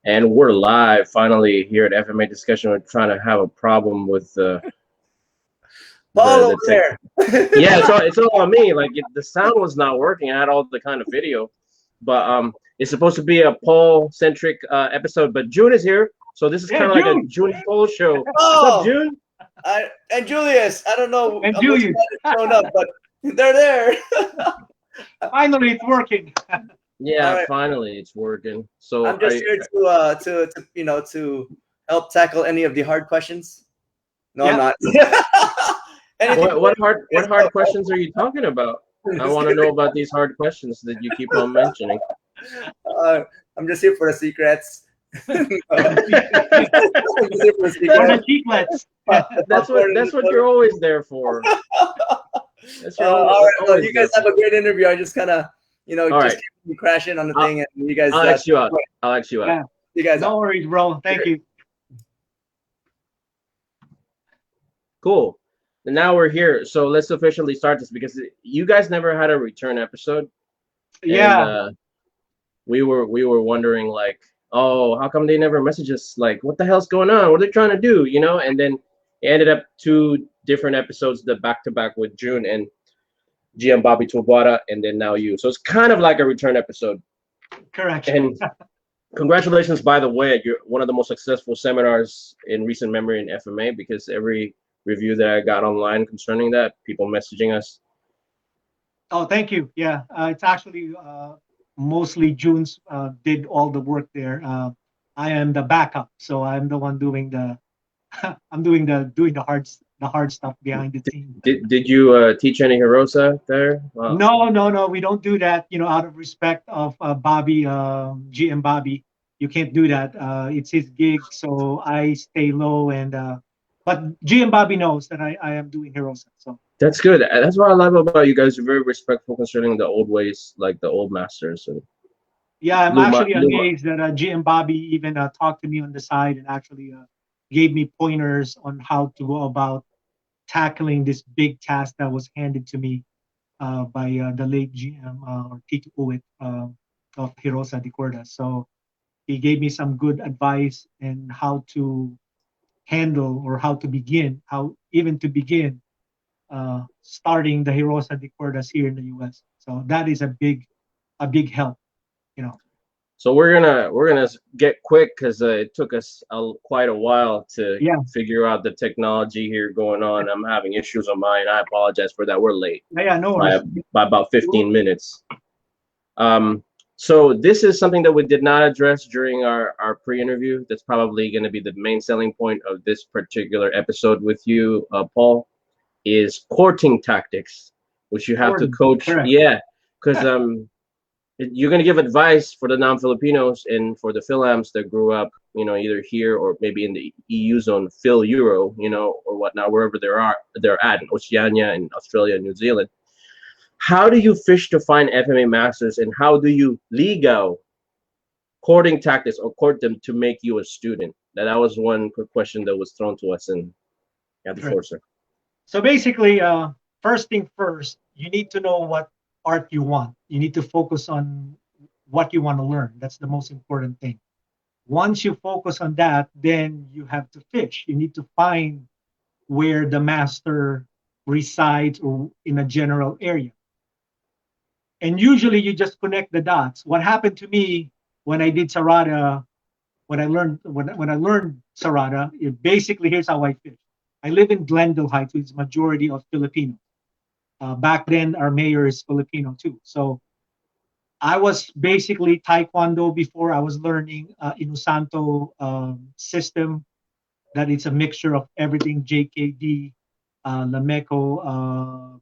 And we're live finally here at FMA Discussion. We're trying to have a problem with Paul over tech. there. Yeah, it's all on me. Like the sound was not working. I had all the kind of video, but it's supposed to be a Paul centric episode. But June is here, so this is kind of like a June Paul show. Oh, what's up, June? And Julius. I don't know and how Julius much shown up, but they're there. Finally, it's working. Yeah, right. Finally it's working. So I'm just here to help tackle any of the hard questions. No, I'm not. What hard questions are you talking about? I want to know about these hard questions that you keep on mentioning. I'm just here for the secrets. That's what you're always there for. All right, well, you guys have a great interview. I just kind of, just keep crashing on the thing, and you guys. I'll ask you out. Yeah. You guys. No worries, bro. Thank you. Cool. And now we're here, so let's officially start this because you guys never had a return episode. Yeah. And, we were wondering like, oh, how come they never message us? Like, what the hell's going on? What are they trying to do? And then it ended up 2 different episodes, the back-to-back with June and GM Bobby Tuabara, and then now you. So it's kind of like a return episode. Correct. And congratulations, by the way, you're one of the most successful seminars in recent memory in FMA, because every review that I got online concerning that, people messaging us. Oh, thank you. Yeah, it's actually mostly June's did all the work there. I am the backup, so I'm the one doing the doing the hard stuff behind the scene. Did you teach any Hirosa there? No, we don't do that. Out of respect of Bobby, GM Bobby, you can't do that. It's his gig, so I stay low. But GM Bobby knows that I am doing Hirosa. So that's good. That's what I love about you guys. You're very respectful concerning the old ways, like the old masters. And yeah, I'm actually amazed that GM Bobby even talked to me on the side and actually gave me pointers on how to go about tackling this big task that was handed to me by the late GM or Tito Uwit of Hirosa de Corda. So he gave me some good advice and how to handle or how to begin starting the Hirosa de Cordas here in the U.S. So that is a big help, So we're gonna get quick because it took us quite a while to figure out the technology here going on. I'm having issues on mine. I apologize for that. We're late. Yeah, no worries. By about 15 minutes. So this is something that we did not address during our pre-interview. That's probably going to be the main selling point of this particular episode with you, Paul, is courting tactics, which you have to coach. Correct. Yeah, because you're going to give advice for the non-Filipinos and for the Philams that grew up, either here or maybe in the EU zone, Phil Euro, or whatnot, wherever they're at in Oceania and Australia and New Zealand. How do you fish to find FMA masters, and how do you legal courting tactics or court them to make you a student? That was one quick question that was thrown to us at the floor, sir. So basically, first thing first, you need to know what art you want. You need to focus on what you want to learn. That's the most important thing. Once you focus on that, then you have to fish. You need to find where the master resides or in a general area. And usually you just connect the dots. What happened to me when I did Sarada, when I learned Sarada, basically here's how I fish. I live in Glendale Heights, which is majority of Filipino. Back then, our mayor is Filipino too. So I was basically Taekwondo before I was learning Inusanto system. That it's a mixture of everything, JKD, Lameco,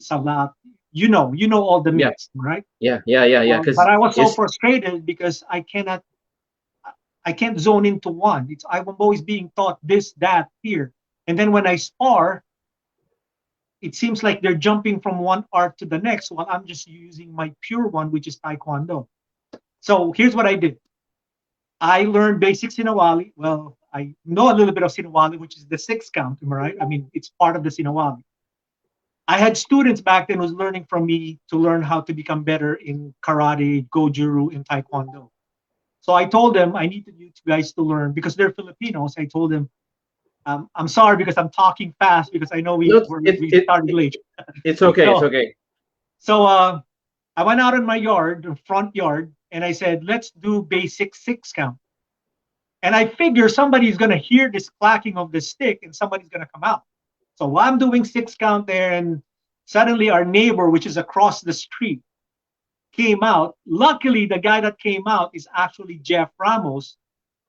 Salat. You know all the mix, right? Yeah. But I was so frustrated because I can't zone into one. I'm always being taught this, that, here. And then when I spar, it seems like they're jumping from one art to the next while I'm just using my pure one, which is Taekwondo. So here's what I did. I learned basic Sinawali. Well, I know a little bit of Sinawali, which is the 6 count, am I right? I mean, it's part of the Sinawali. I had students back then who was learning from me to learn how to become better in karate, gojuru, and Taekwondo. So I told them I need you guys to learn because they're Filipinos. I told them, I'm sorry because I'm talking fast because I know No, we started late. it's okay. It's So, okay. so I went out in my yard, the front yard, and I said, let's do basic 6 count. And I figure somebody's going to hear this clacking of the stick and somebody's going to come out. So while I'm doing 6 count there, and suddenly our neighbor, which is across the street, came out. Luckily, the guy that came out is actually Jeff Ramos,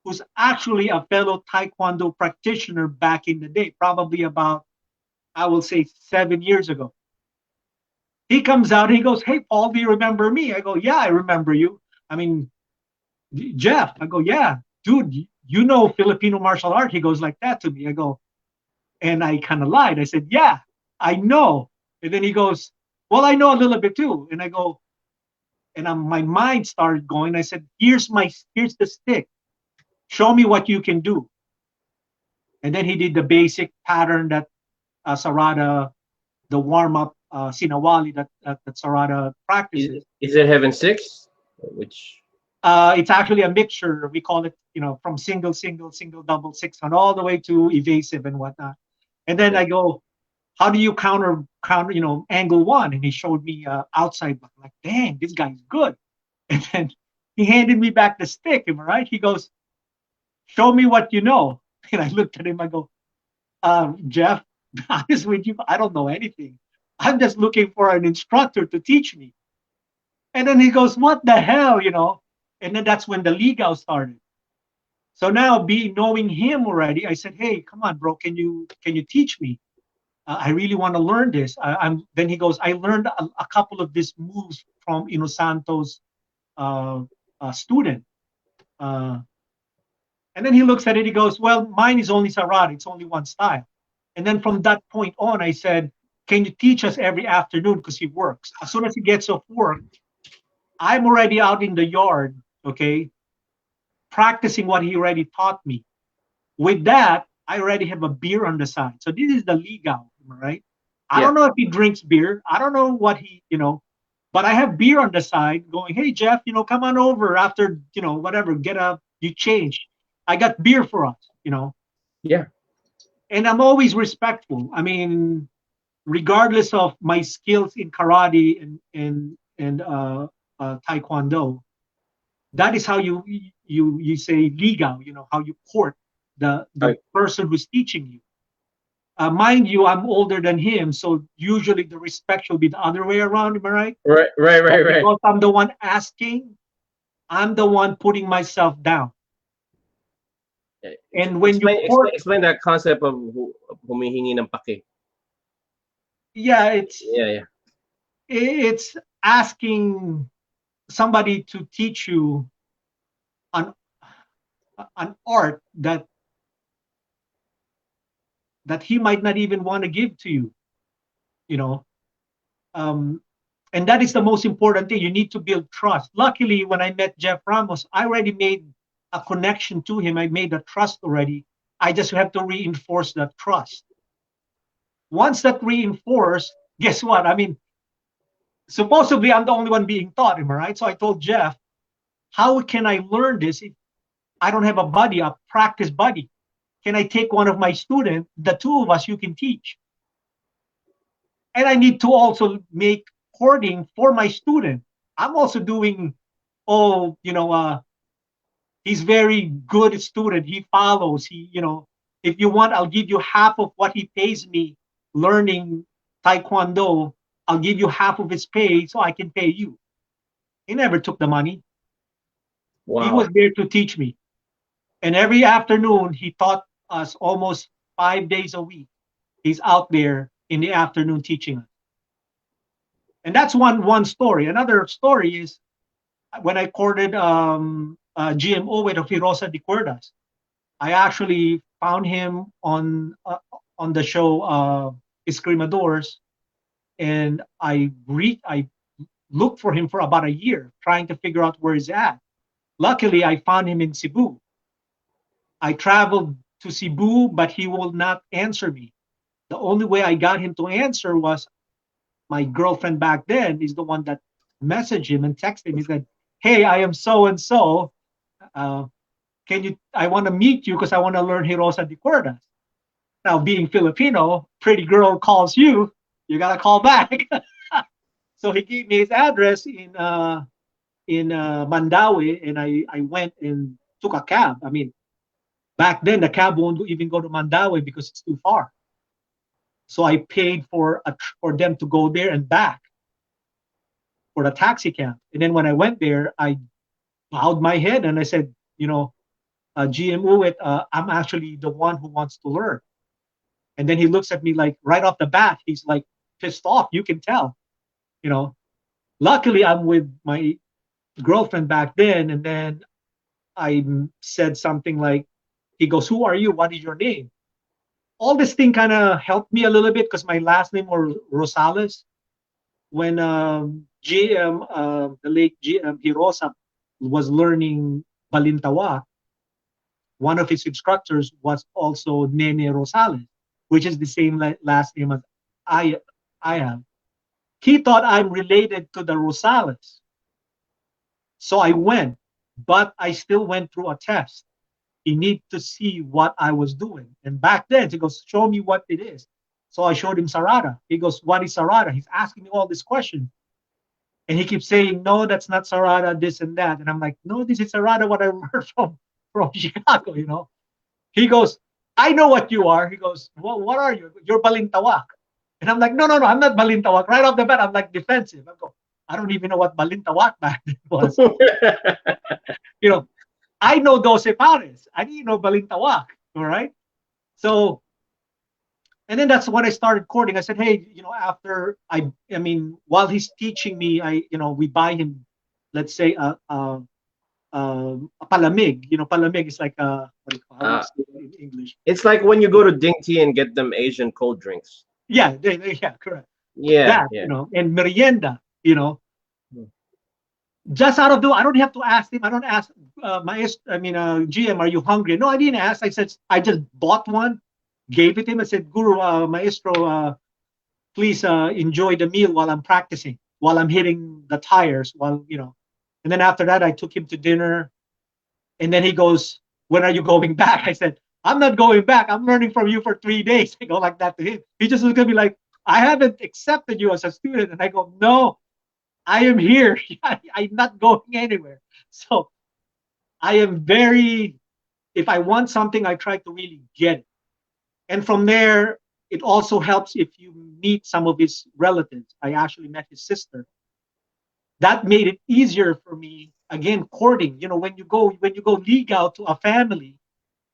who's actually a fellow Taekwondo practitioner back in the day, probably about, I will say, 7 years ago. He comes out, he goes, hey, Paul, do you remember me? I go, yeah, I remember you. I mean, Jeff, I go, yeah, dude, you know Filipino martial art. He goes like that to me. I go, and I kind of lied. I said, yeah, I know. And then he goes, well, I know a little bit too. And I go, and my mind started going. I said, here's the stick. Show me what you can do. And then he did the basic pattern that Sarada, the warm-up Sinawali that Sarada practices. Is it Heaven 6? Which it's actually a mixture. We call it, from single, double, 6 count, all the way to evasive and whatnot. And then I go, how do you counter, angle one? And he showed me outside. I'm like, dang, this guy's good. And then he handed me back the stick. Am I right? He goes, show me what you know. And I looked at him. I go, Jeff, be honest with you, I don't know anything. I'm just looking for an instructor to teach me. And then he goes, what the hell, And then that's when the ligaw started. So now, knowing him already, I said, hey, come on, bro, can you teach me? I really want to learn this. Then he goes, I learned a couple of these moves from Inosanto's student. And then he looks at it, he goes, well, mine is only Sarada, it's only one style. And then from that point on, I said, can you teach us every afternoon? Because he works. As soon as he gets off work, I'm already out in the yard, okay, practicing what he already taught me. With that, I already have a beer on the side. So this is the ligaw, right? I don't know if he drinks beer. I don't know what but I have beer on the side going, hey, Jeff, come on over after, whatever, you change. I got beer for us, Yeah. And I'm always respectful. I mean, regardless of my skills in karate and taekwondo, that is how you say ligaw, how you court the person who's teaching you. Mind you, I'm older than him, so usually the respect should be the other way around, am I right? Right. Because I'm the one asking, I'm the one putting myself down. And when explain that concept of humihingi ng pake. Yeah, yeah. It's asking somebody to teach you an art that he might not even want to give to you, and that is the most important thing. You need to build trust. Luckily, when I met Jeff Ramos, I already made a connection to him. I made a trust already. I just have to reinforce that trust. Once that reinforced, guess what? I mean, supposedly I'm the only one being taught, am I right? So I told Jeff, how can I learn this if I don't have a buddy, a practice buddy? Can I take one of my students? The two of us, you can teach. And I need to also make cording for my student. I'm also doing, he's very good student. He follows, if you want, I'll give you half of what he pays me learning Taekwondo. I'll give you half of his pay so I can pay you. He never took the money. Wow. He was there to teach me. And every afternoon, he taught us almost 5 days a week. He's out there in the afternoon teaching us. And that's one story. Another story is when I courted GMO with Firosa de Cuerdas. I actually found him on the show Escrimadores, and I looked for him for about a year, trying to figure out where he's at. Luckily, I found him in Cebu. I traveled to Cebu, but he will not answer me. The only way I got him to answer was my girlfriend back then is the one that messaged him and texted him. He said, hey, I am so-and-so. I want to meet you because I want to learn Hirosa de Cuerdas. Now, being Filipino, pretty girl calls you, you got to call back. So he gave me his address in Mandaue, and I went and took a cab. I mean, back then the cab won't even go to Mandaue because it's too far. So I paid for them to go there and back for the taxi cab. And then when I went there, I bowed my head and I said, GM Uwit, I'm actually the one who wants to learn. And then he looks at me like right off the bat, he's like pissed off. You can tell, Luckily, I'm with my girlfriend back then, and then I said something like, he goes, "Who are you? What is your name?" All this thing kind of helped me a little bit because my last name was Rosales. When the late GM Hirosa was learning Balintawak, one of his instructors was also Nene Rosales, which is the same last name as I have. He thought I'm related to the Rosales. So I went, but I still went through a test. He needed to see what I was doing. And back then, he goes, show me what it is. So I showed him Sarada. He goes, what is Sarada? He's asking me all these questions. And he keeps saying, no, that's not Sarada, this and that. And I'm like, no, this is Sarada, what I learned from Chicago, He goes, I know what you are. He goes, what are you? You're Balintawak. And I'm like, no, I'm not Balintawak. Right off the bat, I'm like defensive. I go, I don't even know what Balintawak back then was. I know Doce Pares. I didn't know Balintawak. All right. So, and then that's when I started courting. I said, hey, after while he's teaching me, we buy him, let's say, a palamig. Palamig is like how do you say it in English? It's like when you go to Ding Tea and get them Asian cold drinks. Yeah, correct. Yeah, and merienda, just out of I don't have to ask him. I don't ask GM, are you hungry? No, I didn't ask. I said, I just bought one, gave it to him. I said, Guru, Maestro, please enjoy the meal while I'm practicing, while I'm hitting the tires, And then after that, I took him to dinner. And then he goes, when are you going back? I said, I'm not going back. I'm learning from you for 3 days. I go like that to him. He just looked at me like, I haven't accepted you as a student. And I go, no, I am here. I'm not going anywhere. So I am if I want something, I try to really get it. And from there, it also helps if you meet some of his relatives. I actually met his sister. That made it easier for me. Again, courting. When you go league out to a family,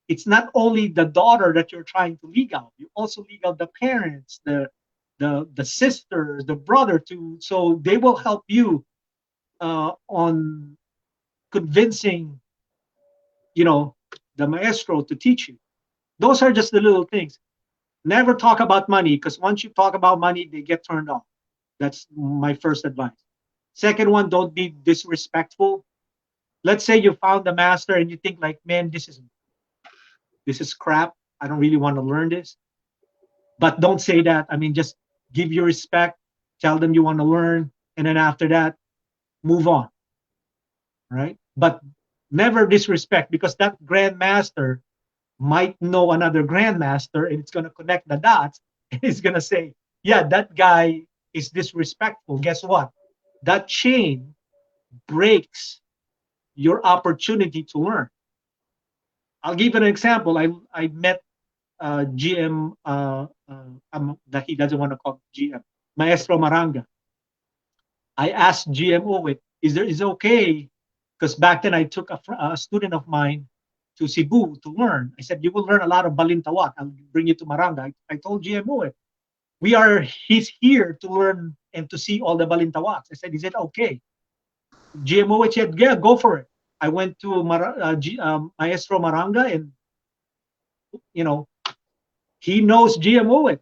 it's not only the daughter that you're trying to league out. You also league out the parents, the sisters, the brother too. So they will help you on convincing, the maestro to teach you. Those are just the little things. Never talk about money, because once you talk about money, they get turned off. That's my first advice. Second one, don't be disrespectful. Let's say you found the master and you think like, man, this is crap. I don't really want to learn this. But don't say that. Just give your respect. Tell them you want to learn. And then after that, move on. Right? But never disrespect, because that grandmaster might know another grandmaster, and it's going to connect the dots. And it's going to say, yeah, that guy is disrespectful. Guess what? That chain breaks your opportunity to learn. I'll give an example. I met GM that he doesn't want to call GM, Maestro Maranga. I asked GM Owit, is it okay? Because back then I took a student of mine to Cebu to learn. I said, you will learn a lot of Balintawak. I'll bring you to Maranga. I told GM Owit, he's here to learn and to see all the Balintawaks. I said, is it okay? GM Owit said, yeah, go for it. I went to Maestro Maranga, and he knows GM Owit.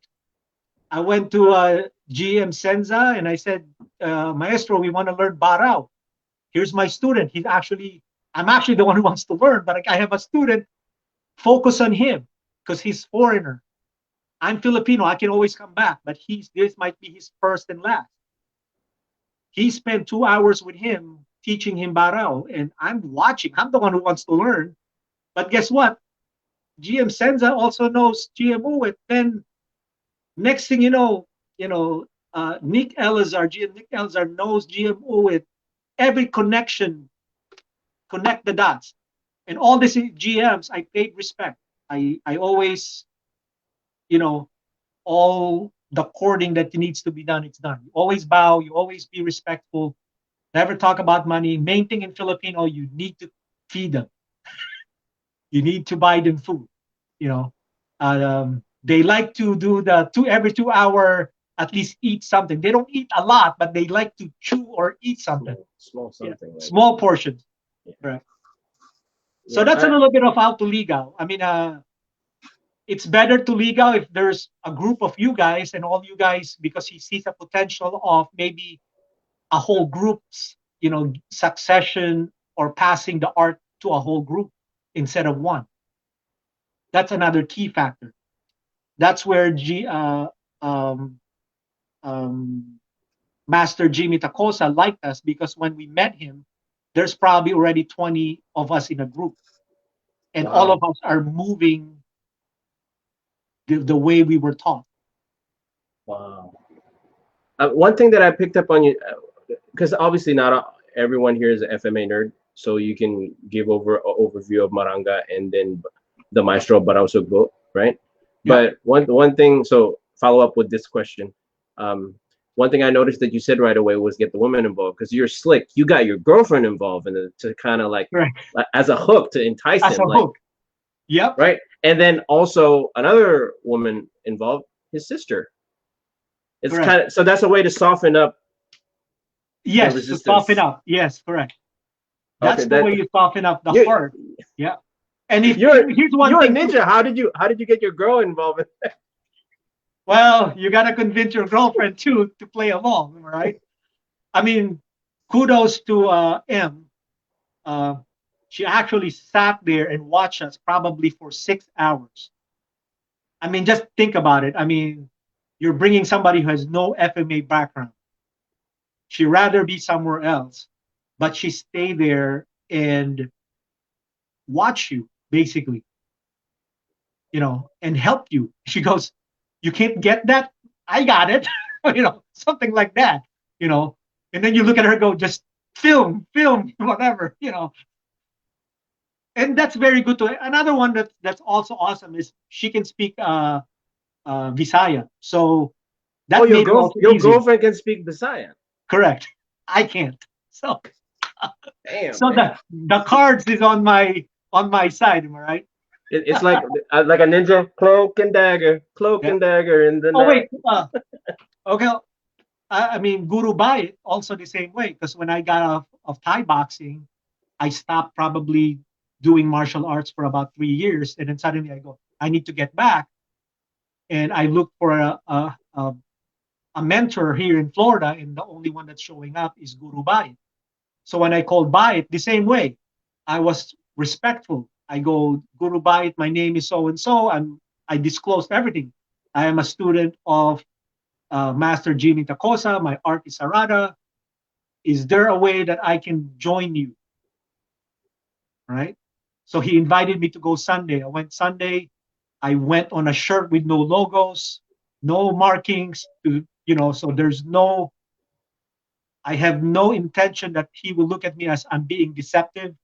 I went to GM Senza, and I said, Maestro, we want to learn Barao. Here's my student. I'm actually the one who wants to learn, but I have a student. Focus on him, because he's foreigner. I'm Filipino. I can always come back, but this might be his first and last. He spent 2 hours with him teaching him barao, and I'm watching. I'm the one who wants to learn. But guess what? GM Senza also knows GM Uwit. Then next thing Nick Elazar, GM Nick Elazar knows GM Uwit. Every connection, connect the dots. And all these GMs, I paid respect. I always, all the courting that needs to be done, it's done. You always bow, you always be respectful, never talk about money. Main thing in Filipino, you need to feed them. You need to buy them food. They like to do the every 2 hour, at least eat something. They don't eat a lot, but they like to chew or eat something. Small something. Yeah. Like small portions. Yeah. Right. So yeah, that's a little bit of how to ligaw. I mean, it's better to ligaw if there's a group of you guys and all you guys, because he sees a potential of maybe a whole group's, succession or passing the art to a whole group instead of one. That's another key factor. That's where Master Jimmy Tacosa liked us, because when we met him, there's probably already 20 of us in a group. And wow, all of us are moving the way we were taught. Wow. One thing that I picked up on you, because obviously not everyone here is an FMA nerd, so you can give over an overview of Maranga and then the Maestro Barao Sugbo, right? Yeah. But one thing, so follow up with this question. One thing I noticed that you said right away was get the women involved, because you're slick. You got your girlfriend involved to kind of like, right, as a hook to entice him. Like, hook. Yep. Right. And then also another woman involved, his sister. It's correct. Kind of, so that's a way to soften up. Yes, to soften up. Yes, correct. That's the way you soften up the heart. Yeah. And if here's one thing, you're a ninja. How did you get your girl involved in that? Well, you got to convince your girlfriend too to play along, right? I mean, kudos to M. She actually sat there and watched us probably for 6 hours. I mean, just think about it. I mean, you're bringing somebody who has no FMA background. She'd rather be somewhere else, but she stayed there and watch you, basically, and help you. She goes, "You can't get that? I got it." Something like that, And then you look at her, go, "Just film, whatever, And that's very good to. Another one that's also awesome is she can speak Visaya. So that your girlfriend can speak Visaya. Correct. I can't. So damn. So man, the cards is on my side, am I right? It's like a ninja, cloak and dagger, and then. Oh wait. Okay. I mean, Guru Bayit also the same way, because when I got off of Thai boxing, I stopped probably doing martial arts for about 3 years, and then suddenly I go, I need to get back, and I look for a mentor here in Florida, and the only one that's showing up is Guru Bayit. So when I called Bayit, the same way, I was respectful. I go, Guru Bayit, my name is so and so. I disclosed everything. I am a student of Master Jimmy Tacosa. My art is Sarada. Is there a way that I can join you? Right. So he invited me to go Sunday. I went Sunday. I went on a shirt with no logos, no markings, so there's no, I have no intention that he will look at me as I'm being deceptive,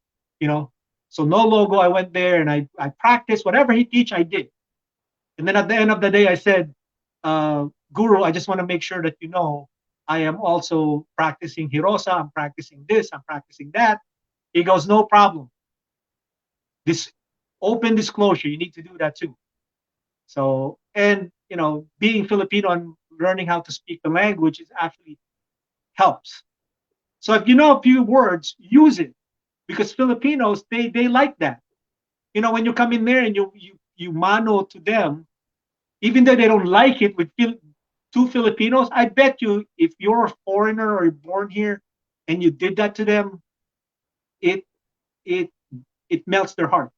So no logo. I went there and I practiced whatever he teach, I did. And then at the end of the day, I said, Guru, I just want to make sure that I am also practicing Hirosa. I'm practicing this. I'm practicing that. He goes, no problem. This open disclosure, you need to do that too. So, and being Filipino and learning how to speak the language is actually helps. So if you know a few words, use it, because Filipinos, they like that. When you come in there and you mano to them, even though they don't like it with two Filipinos, I bet you if you're a foreigner or you're born here and you did that to them, it melts their heart.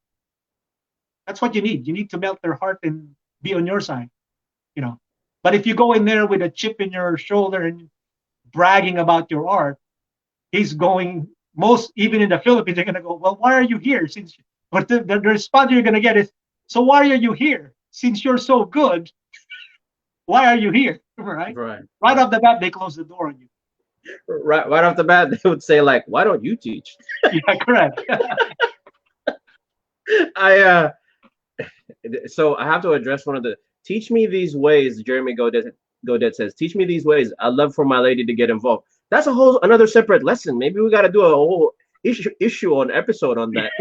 That's what you need. You need to melt their heart and be on your side, But if you go in there with a chip in your shoulder and bragging about your art, he's going most, even in the Philippines, they're gonna go, well, why are you here? But the response you're gonna get is, so why are you here? Since you're so good, why are you here? Right? Right off the bat, they close the door on you. Right off the bat, they would say like, "Why don't you teach?" Yeah, correct. I so I have to address one of the teach me these ways. Jeremy Godet says, "Teach me these ways. I'd love for my lady to get involved." That's a whole another separate lesson. Maybe we got to do a whole issue on episode on that.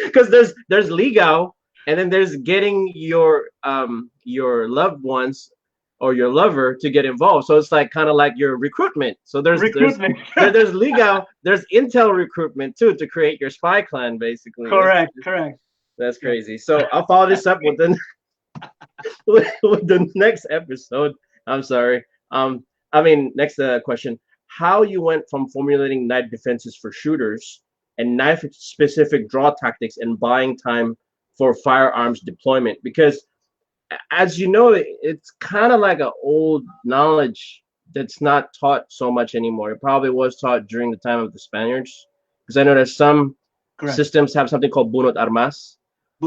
Because there's legal, and then there's getting your loved ones or your lover to get involved. So it's like kind of like your recruitment. So there's Recruitment. there's legal, there's intel recruitment too to create your spy clan basically. Correct. That's crazy. So I'll follow this up with the with the next episode. I'm sorry. Next question. How you went from formulating knife defenses for shooters and knife specific draw tactics and buying time for firearms deployment? Because as you know, it's kind of like an old knowledge that's not taught so much anymore. It probably was taught during the time of the Spaniards, because I know that some systems have something called bunot armas.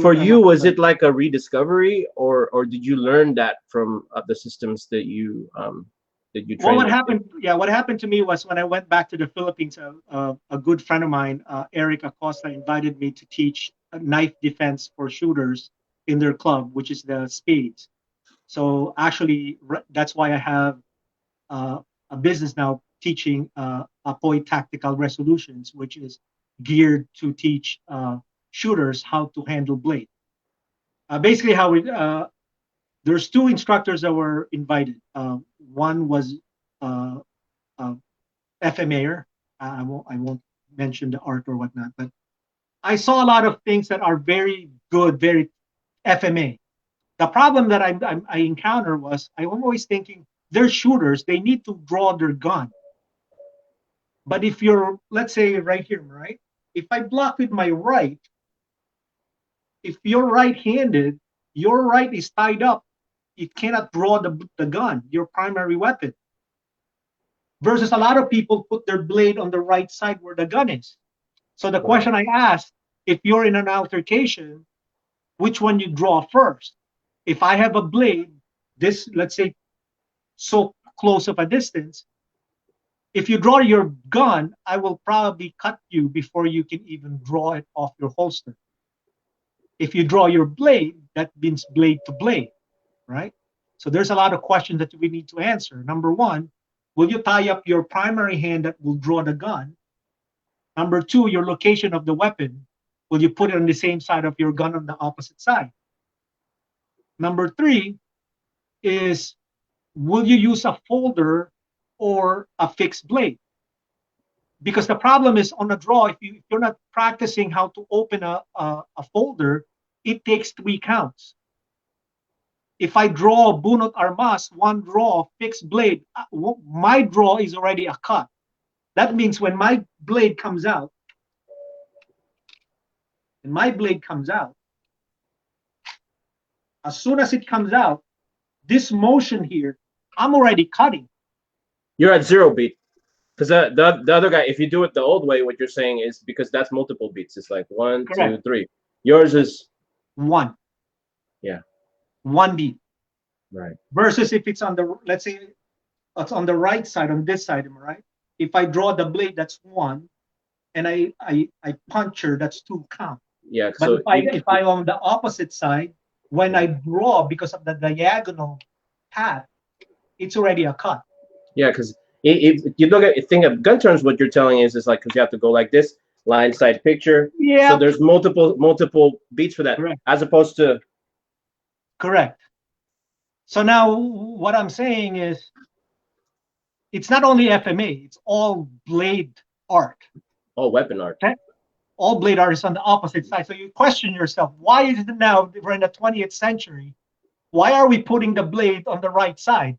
For you, was it like a rediscovery, or did you learn that from the systems that you trained? Well, what happened to me was when I went back to the Philippines, a good friend of mine, Eric Acosta, invited me to teach knife defense for shooters in their club, which is the Spades. So actually, that's why I have a business now teaching Apoy Tactical Resolutions, which is geared to teach shooters how to handle blade. Basically, how we there's two instructors that were invited. One was FMA. I won't mention the art or whatnot, but I saw a lot of things that are very good, very FMA. The problem that I encounter was I'm always thinking they're shooters. They need to draw their gun. But if you're, let's say right here, right? If I block with my right, if you're right-handed, your right is tied up. It cannot draw the gun, your primary weapon. Versus a lot of people put their blade on the right side where the gun is. So the question I asked, if you're in an altercation, which one you draw first? If I have a blade, this, let's say, so close of a distance, if you draw your gun, I will probably cut you before you can even draw it off your holster. If you draw your blade, that means blade to blade, right? So there's a lot of questions that we need to answer. Number one, will you tie up your primary hand that will draw the gun? Number two, your location of the weapon. Will you put it on the same side of your gun on the opposite side? Number three is, will you use a folder or a fixed blade? Because the problem is on a draw, if you're not practicing how to open a folder, it takes 3 counts. If I draw bunot armas, one draw, fixed blade, my draw is already a cut. That means when my blade comes out, as soon as it comes out, this motion here, I'm already cutting. You're at 0 beat. Because the other guy, if you do it the old way, what you're saying is, because that's multiple beats. It's like 1, Correct. 2, 3. Yours is 1. Yeah. 1 beat. Right. Versus if it's on the, let's say it's on the right side, on this side, right? If I draw the blade, that's 1, and I puncture, that's 2 count. Yeah. But so if I on the opposite side, when I draw, because of the diagonal path, it's already a cut. Yeah, because if you look at think of gun terms, what you're telling is like, because you have to go like this, line side picture. Yeah. So there's multiple beats for that. Correct. As opposed to. Correct. So now what I'm saying is, it's not only FMA, it's all blade art. All weapon art. Okay? All blade art is on the opposite side. So you question yourself, why is it now, we're in the 20th century, why are we putting the blade on the right side?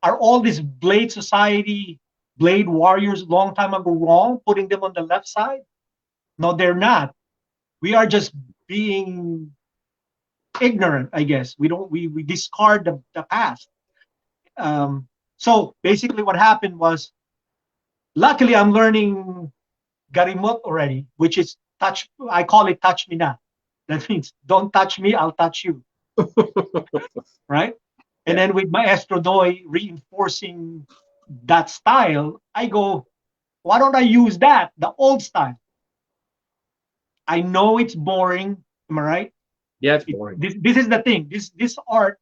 Are all these blade society, blade warriors long time ago wrong, putting them on the left side? No, they're not. We are just being ignorant, I guess. We discard the past. So basically what happened was, Luckily, I'm learning garimot already, which is touch. I call it touch me not. That means don't touch me, I'll touch you, right? And Yeah. then with Maestro Doi reinforcing that style, I go, why don't I use that, the old style? I know it's boring, am I right? Yeah, it's boring. This is the thing. This art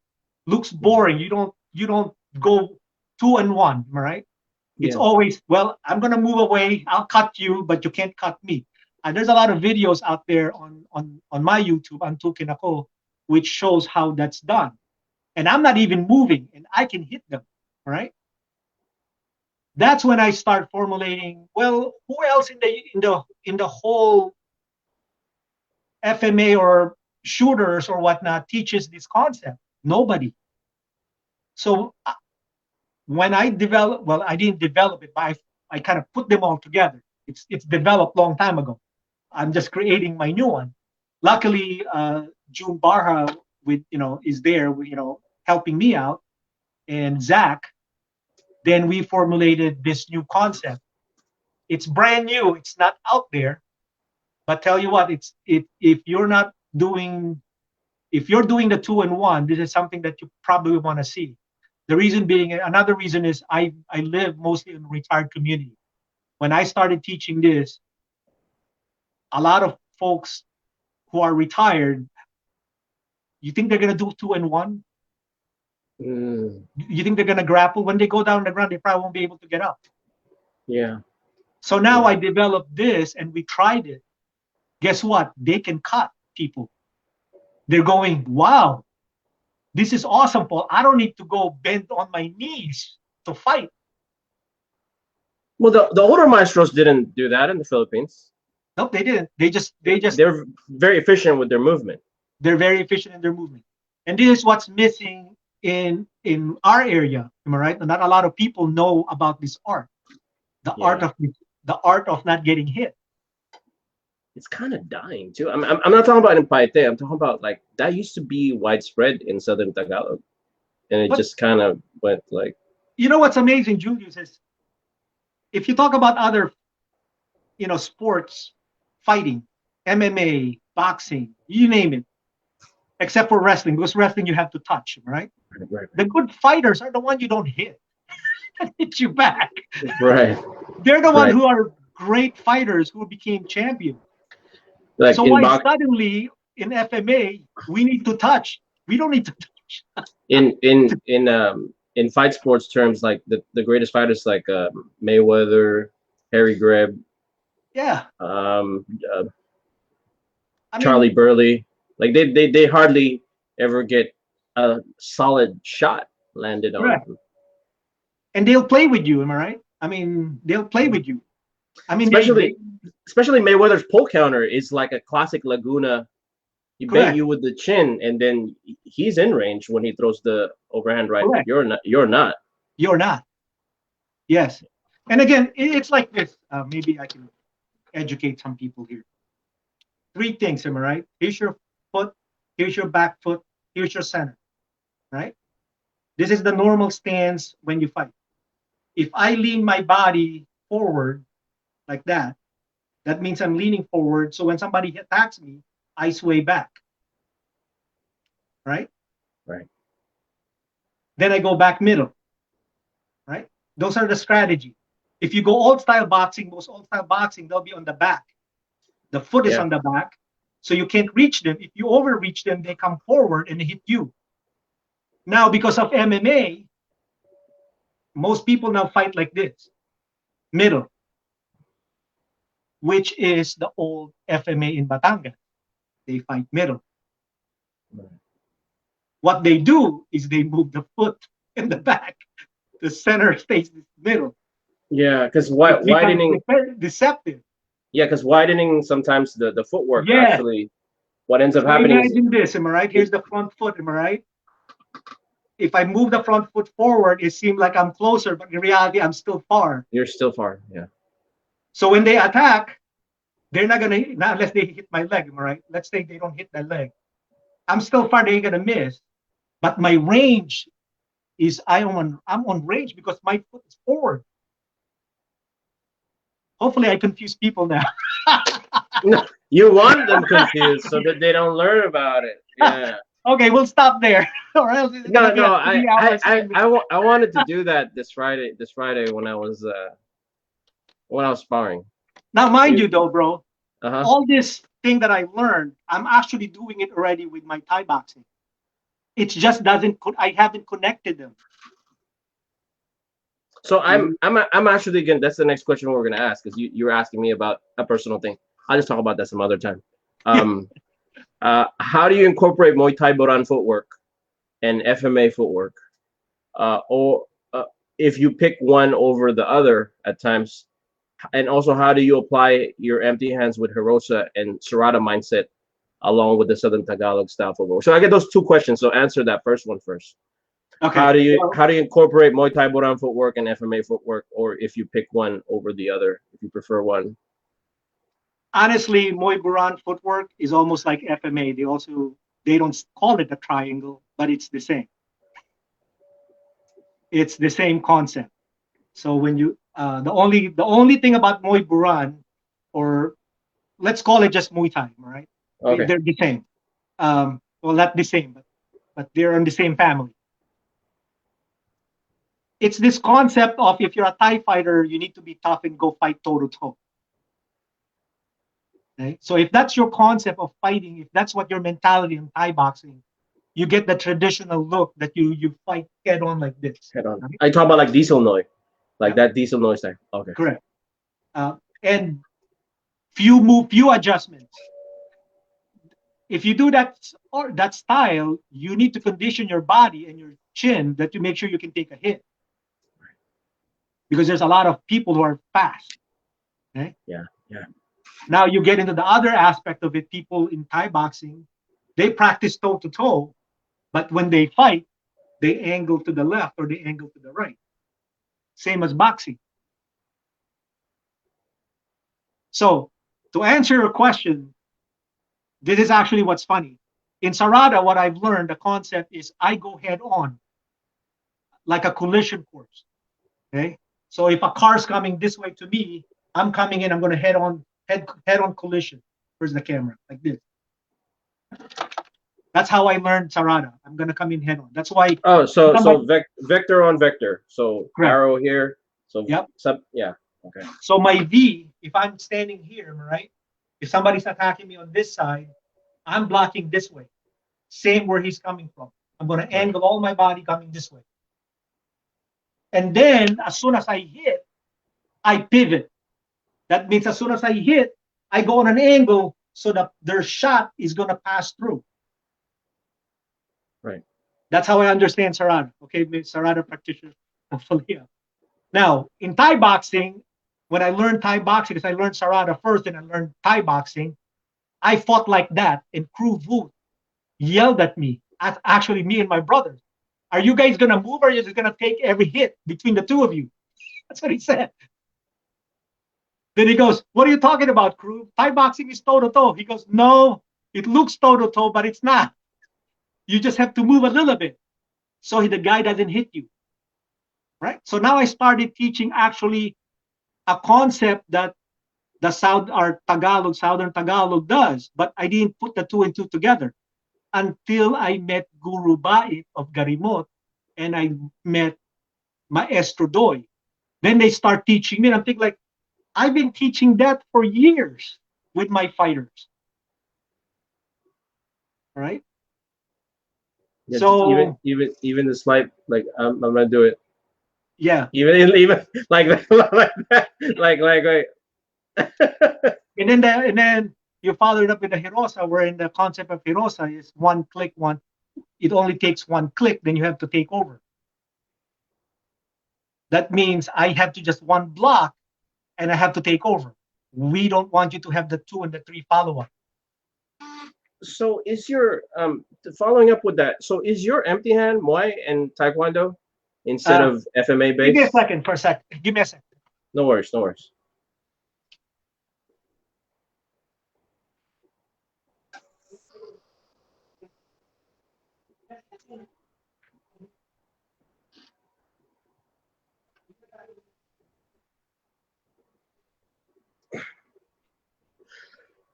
looks boring. You don't go 2 and 1, am I right? It's Yeah. always, well, I'm gonna move away. I'll cut you, but you can't cut me. And there's a lot of videos out there on my YouTube, Antukin Ako, which shows how that's done. And I'm not even moving, and I can hit them. All right. That's when I start formulating. Well, who else in the whole FMA or shooters or whatnot teaches this concept? Nobody. So when I developed, well, I didn't develop it, but I kind of put them all together. It's developed long time ago. I'm just creating my new one. Luckily, June Barha is there, helping me out, and Zach. Then we formulated this new concept. It's brand new. It's not out there. But tell you what, if you're not doing if you're doing the 2 and 1, this is something that you probably want to see. The reason being, another reason is I live mostly in a retired community. When I started teaching this, a lot of folks who are retired, you think they're gonna do 2 and 1? Mm, You think they're gonna grapple? When they go down the ground, they probably won't be able to get up. yeah. So now Yeah. I developed this and we tried it. Guess what? They can cut people. They're going, wow, this is awesome, Paul. I don't need to go bend on my knees to fight. Well, the older maestros didn't do that in the Philippines. Nope, they didn't. They're very efficient with their movement. They're very efficient in their movement. And this is what's missing in our area. Am I right? Not a lot of people know about this art. The art Yeah. of the art of not getting hit. It's kind of dying too. I'm not talking about in Paite. I'm talking about like that used to be widespread in Southern Tagalog, and it But just kind of went like, you know what's amazing, Julius, is if you talk about other, sports, fighting, MMA, boxing, you name it, except for wrestling, because wrestling you have to touch, right? right, The good fighters are the one you don't hit. Hit you back. right, They're the one right. who are great fighters who became champions. Like So in why box suddenly in FMA we need to touch? We don't need to touch. in fight sports terms, like the greatest fighters like Mayweather, Harry Greb, Yeah, um, uh, I Charlie mean, Burley, like they hardly ever get a solid shot landed on correct. them. And they'll play with you. Am I right? I mean, they'll play with you. I mean, they Especially especially Mayweather's pull counter is like a classic Laguna. He bait correct, you with the chin, and then he's in range when he throws the overhand right. correct. You're not. You're not. You're not. Yes. And again, it's like this. Maybe I can educate some people here. Three things. Am I right? Here's your foot. Here's your back foot. Here's your center. Right. This is the normal stance when you fight. If I lean my body forward like that, that means I'm leaning forward. So when somebody attacks me, I sway back. Right. Right. Then I go back middle. Right. Those are the strategy. If you go old style boxing, most old style boxing, they'll be on the back. The foot is Yeah. on the back. So you can't reach them. If you overreach them, they come forward and hit you. Now, because of MMA, most people now fight like this, middle, which is the old FMA in Batangas. They fight middle. Right. What they do is they move the foot in the back. The center stays in the middle. Yeah, because It becomes widening. deceptive. Yeah, because widening sometimes the footwork Yes. actually. What ends up So happening is imagine this, am I right? Here's the front foot, am I right? If I move the front foot forward, it seems like I'm closer, but in reality, I'm still far. you're still far. Yeah. So when they attack, they're not gonna not unless they hit my leg, am I right? Let's say they don't hit my leg. I'm still far, they're gonna miss. But my range is I'm on range because my foot is forward. Hopefully, I confuse people now. No, you want them confused so that they don't learn about it. Yeah. Okay, we'll stop there. Or else it's No, gonna be no, a 3 hour segment. I wanted to do that this Friday when I was sparring. Now, mind you, though, bro, Uh-huh. all this thing that I've learned, I'm actually doing it already with my Thai boxing. It just doesn't. I haven't connected them. So I'm actually gonna. That's the next question we're gonna ask, because you were asking me about a personal thing. I'll just talk about that some other time. How do you incorporate Muay Thai Boron footwork and FMA footwork, or if you pick one over the other at times, and also how do you apply your empty hands with Hirosa and Serrata mindset along with the Southern Tagalog style footwork? So I get those two questions. So answer that first one first. Okay. How do you incorporate Muay Thai Boran footwork and FMA footwork, or if you pick one over the other, if you prefer one? Honestly, Muay Boron footwork is almost like FMA. They don't call it a triangle, but it's the same. It's the same concept. So when you the only thing about Muay Boron, or let's call it just Muay Thai, right? Okay. They're the same. Well, not the same, but they're in the same family. It's this concept of, if you're a Thai fighter, you need to be tough and go fight toe to toe. Okay? So if that's your concept of fighting, if that's what your mentality in Thai boxing, you get the traditional look that you fight head on like this. Head on. Right? I talk about like diesel noise, like that diesel noise thing. Okay. Correct. And few adjustments. If you do that style, you need to condition your body and your chin that to make sure you can take a hit. Because there's a lot of people who are fast. Okay? Yeah. Now you get into the other aspect of it. People in Thai boxing, they practice toe to toe, but when they fight, they angle to the left or they angle to the right. Same as boxing. So to answer your question, this is actually what's funny. In Sarada, what I've learned, the concept is I go head on, like a collision course. Okay. So if a car's coming this way to me, I'm coming in, I'm going to head on collision. Where's the camera? Like this. That's how I learned Sarada. I'm going to come in head on. That's why. Oh, so vector on vector. So correct. Arrow here. So yep. Yeah. Okay. So my V, if I'm standing here, right? If somebody's attacking me on this side, I'm blocking this way. Same where he's coming from. I'm going to angle all my body coming this way. And then as soon as I hit, I pivot. That means as soon as I hit, I go on an angle so that their shot is going to pass through. Right. That's how I understand Sarada. Okay, Sarada practitioner. Hopefully, yeah. Now, in Thai boxing, when I learned Thai boxing, because I learned Sarada first and I learned Thai boxing, I fought like that, and Crew Voot yelled at me, actually me and my brothers. Are you guys going to move, or are you just going to take every hit between the two of you? That's what he said. Then he goes, what are you talking about, Crew? Thai boxing is toe-to-toe. He goes, no, it looks toe-to-toe, but it's not. You just have to move a little bit so the guy doesn't hit you. Right? So now I started teaching actually a concept that the Southern Tagalog does, but I didn't put the two and two together until I met Guru Bait of Garimot and I met Maestro Doy. Then they start teaching me, and I'm thinking like, I've been teaching that for years with my fighters. Right? Yeah, so even the slight, like I'm gonna do it. Yeah. Even like that, like. and then you follow it up with the Hirosa, where the concept of Hirosa is one click, it only takes one click, then you have to take over. That means I have to just one block and I have to take over. We don't want you to have the 2 and the 3 follow-up. So is your following up with that? So is your empty hand Muay and Taekwondo instead of FMA based? Give me a second for a second. Give me a second. No worries.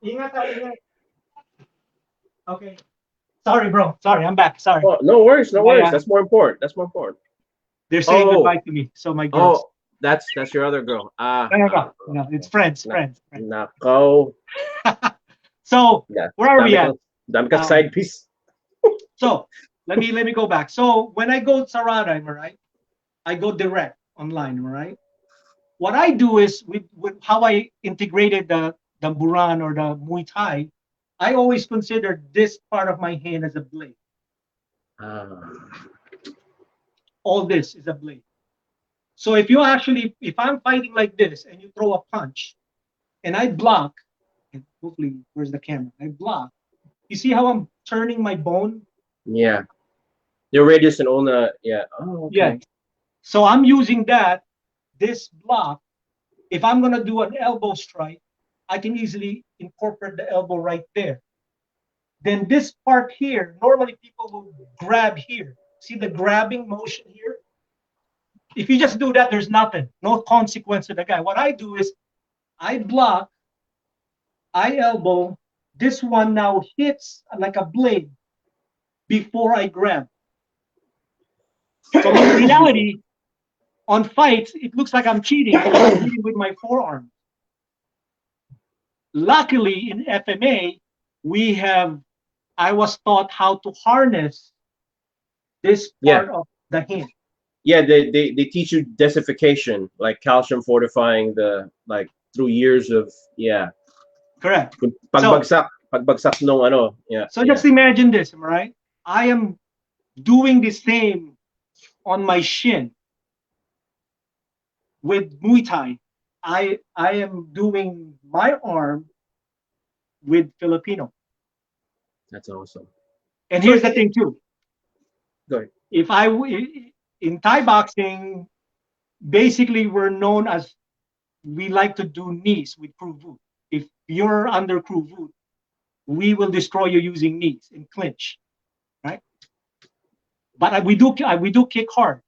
Ingat ka, ingat. Okay. Sorry, bro. Sorry, I'm back. Sorry. Oh, no worries, no worries. Yeah. That's more important. That's more important. They're saying Oh. goodbye to me. So my girls. Oh, that's your other girl. No, it's friends. Nako. So Yeah. where are we at? Dami ka side piece. So let me go back. So when I go to Sarada, am I right? I go direct online, am I right? What I do is with how I integrated the Boron or the Muay Thai, I always consider this part of my hand as a blade. All this is a blade. So if I'm fighting like this and you throw a punch and I block, and hopefully, where's the camera? I block. You see how I'm turning my bone? Yeah. Your radius and ulna, yeah. Oh, okay. Yeah. So I'm using this block. If I'm gonna do an elbow strike, I can easily incorporate the elbow right there. Then this part here, normally people will grab here. See the grabbing motion here? If you just do that, there's nothing, no consequence to the guy. What I do is I block, I elbow, this one now hits like a blade before I grab. So in reality, on fights, it looks like I'm cheating because I'm cheating with my forearm. Luckily, in FMA, I was taught how to harness this part of the hand. Yeah, they teach you desification, like calcium fortifying through years of Correct. Pagbagsak nung ano. Yeah. So just imagine this, am I right? I am doing the same on my shin with Muay Thai. I am doing my arm with Filipino. That's awesome. And here's the thing too. Go ahead. In Thai boxing, basically we're known as, we like to do knees with Kru Vu. If you're under Kru Vu, we will destroy you using knees in clinch, right? But we do kick hard.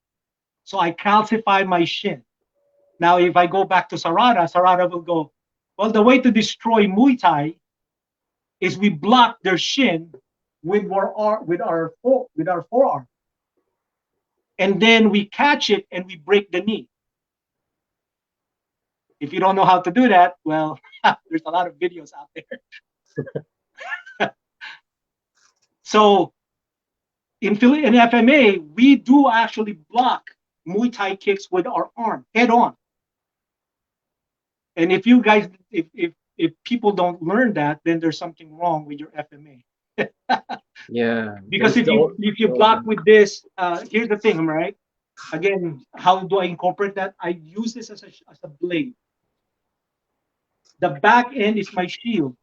So I calcify my shin. Now, if I go back to Sarada will go, well, the way to destroy Muay Thai is we block their shin with our forearm. And then we catch it and we break the knee. If you don't know how to do that, well, there's a lot of videos out there. So in FMA, we do actually block Muay Thai kicks with our arm head on. And if you guys, if people don't learn that, then there's something wrong with your FMA. Yeah. Because if you block with this, here's the thing, right? Again, how do I incorporate that? I use this as a blade. The back end is my shield.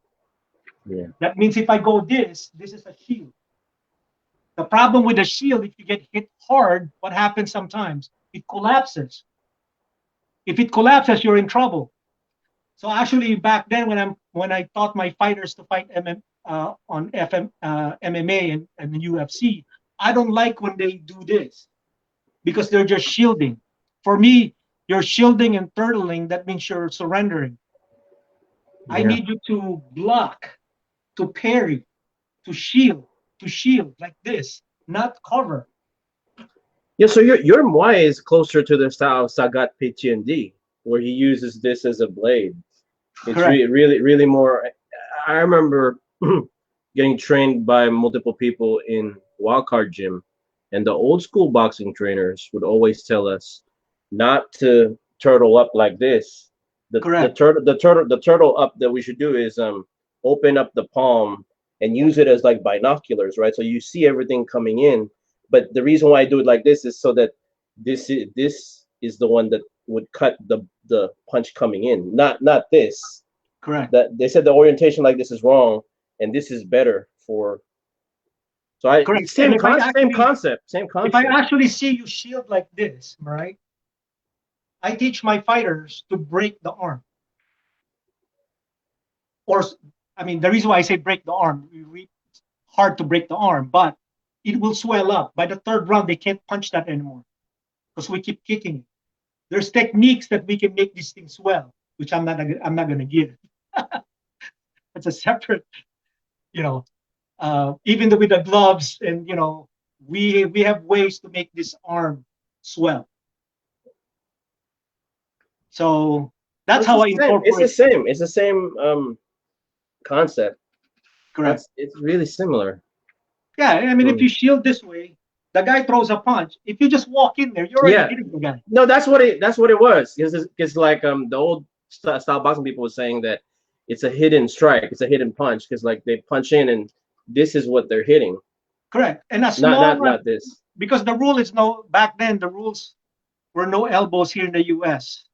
Yeah. That means if I go this is a shield. The problem with the shield, if you get hit hard, what happens sometimes? It collapses. If it collapses, you're in trouble. So actually, back then when I taught my fighters to fight on MMA and the UFC, I don't like when they do this because they're just shielding. For me, you're shielding and turtling. That means you're surrendering. Yeah. I need you to block, to parry, to shield like this, not cover. Yeah, so your Muay is closer to the style of Sagat PTND, where he uses this as a blade. It's really more. I remember getting trained by multiple people in Wildcard Gym, and the old school boxing trainers would always tell us not to turtle up like this. The turtle up that we should do is open up the palm and use it as like binoculars, right? So you see everything coming in. But the reason why I do it like this is so that this is the one that would cut the punch coming in, not this. Correct. That they said the orientation like this is wrong, and this is better for. So same concept. If I actually see you shield like this, right? I teach my fighters to break the arm. Or, I mean, the reason why I say break the arm, it's hard to break the arm, but it will swell up. By the third round, they can't punch that anymore because we keep kicking it. There's techniques that we can make these things swell, which I'm not going to give. It's a separate, you know, even with the gloves, and we have ways to make this arm swell. So that's how I It's the incorporate. same. It's the same concept. Correct. It's really similar. Yeah, I mean, if Hmm. you shield this way, the guy throws a punch. If you just walk in there, you're already Yeah. hitting the guy. No, that's what it was. Because like the old style boxing people were saying that it's a hidden strike, it's a hidden punch, because like they punch in and this is what they're hitting, Correct. And as not long not as, not this. because the rule is no, back then the rules were no elbows here in the US,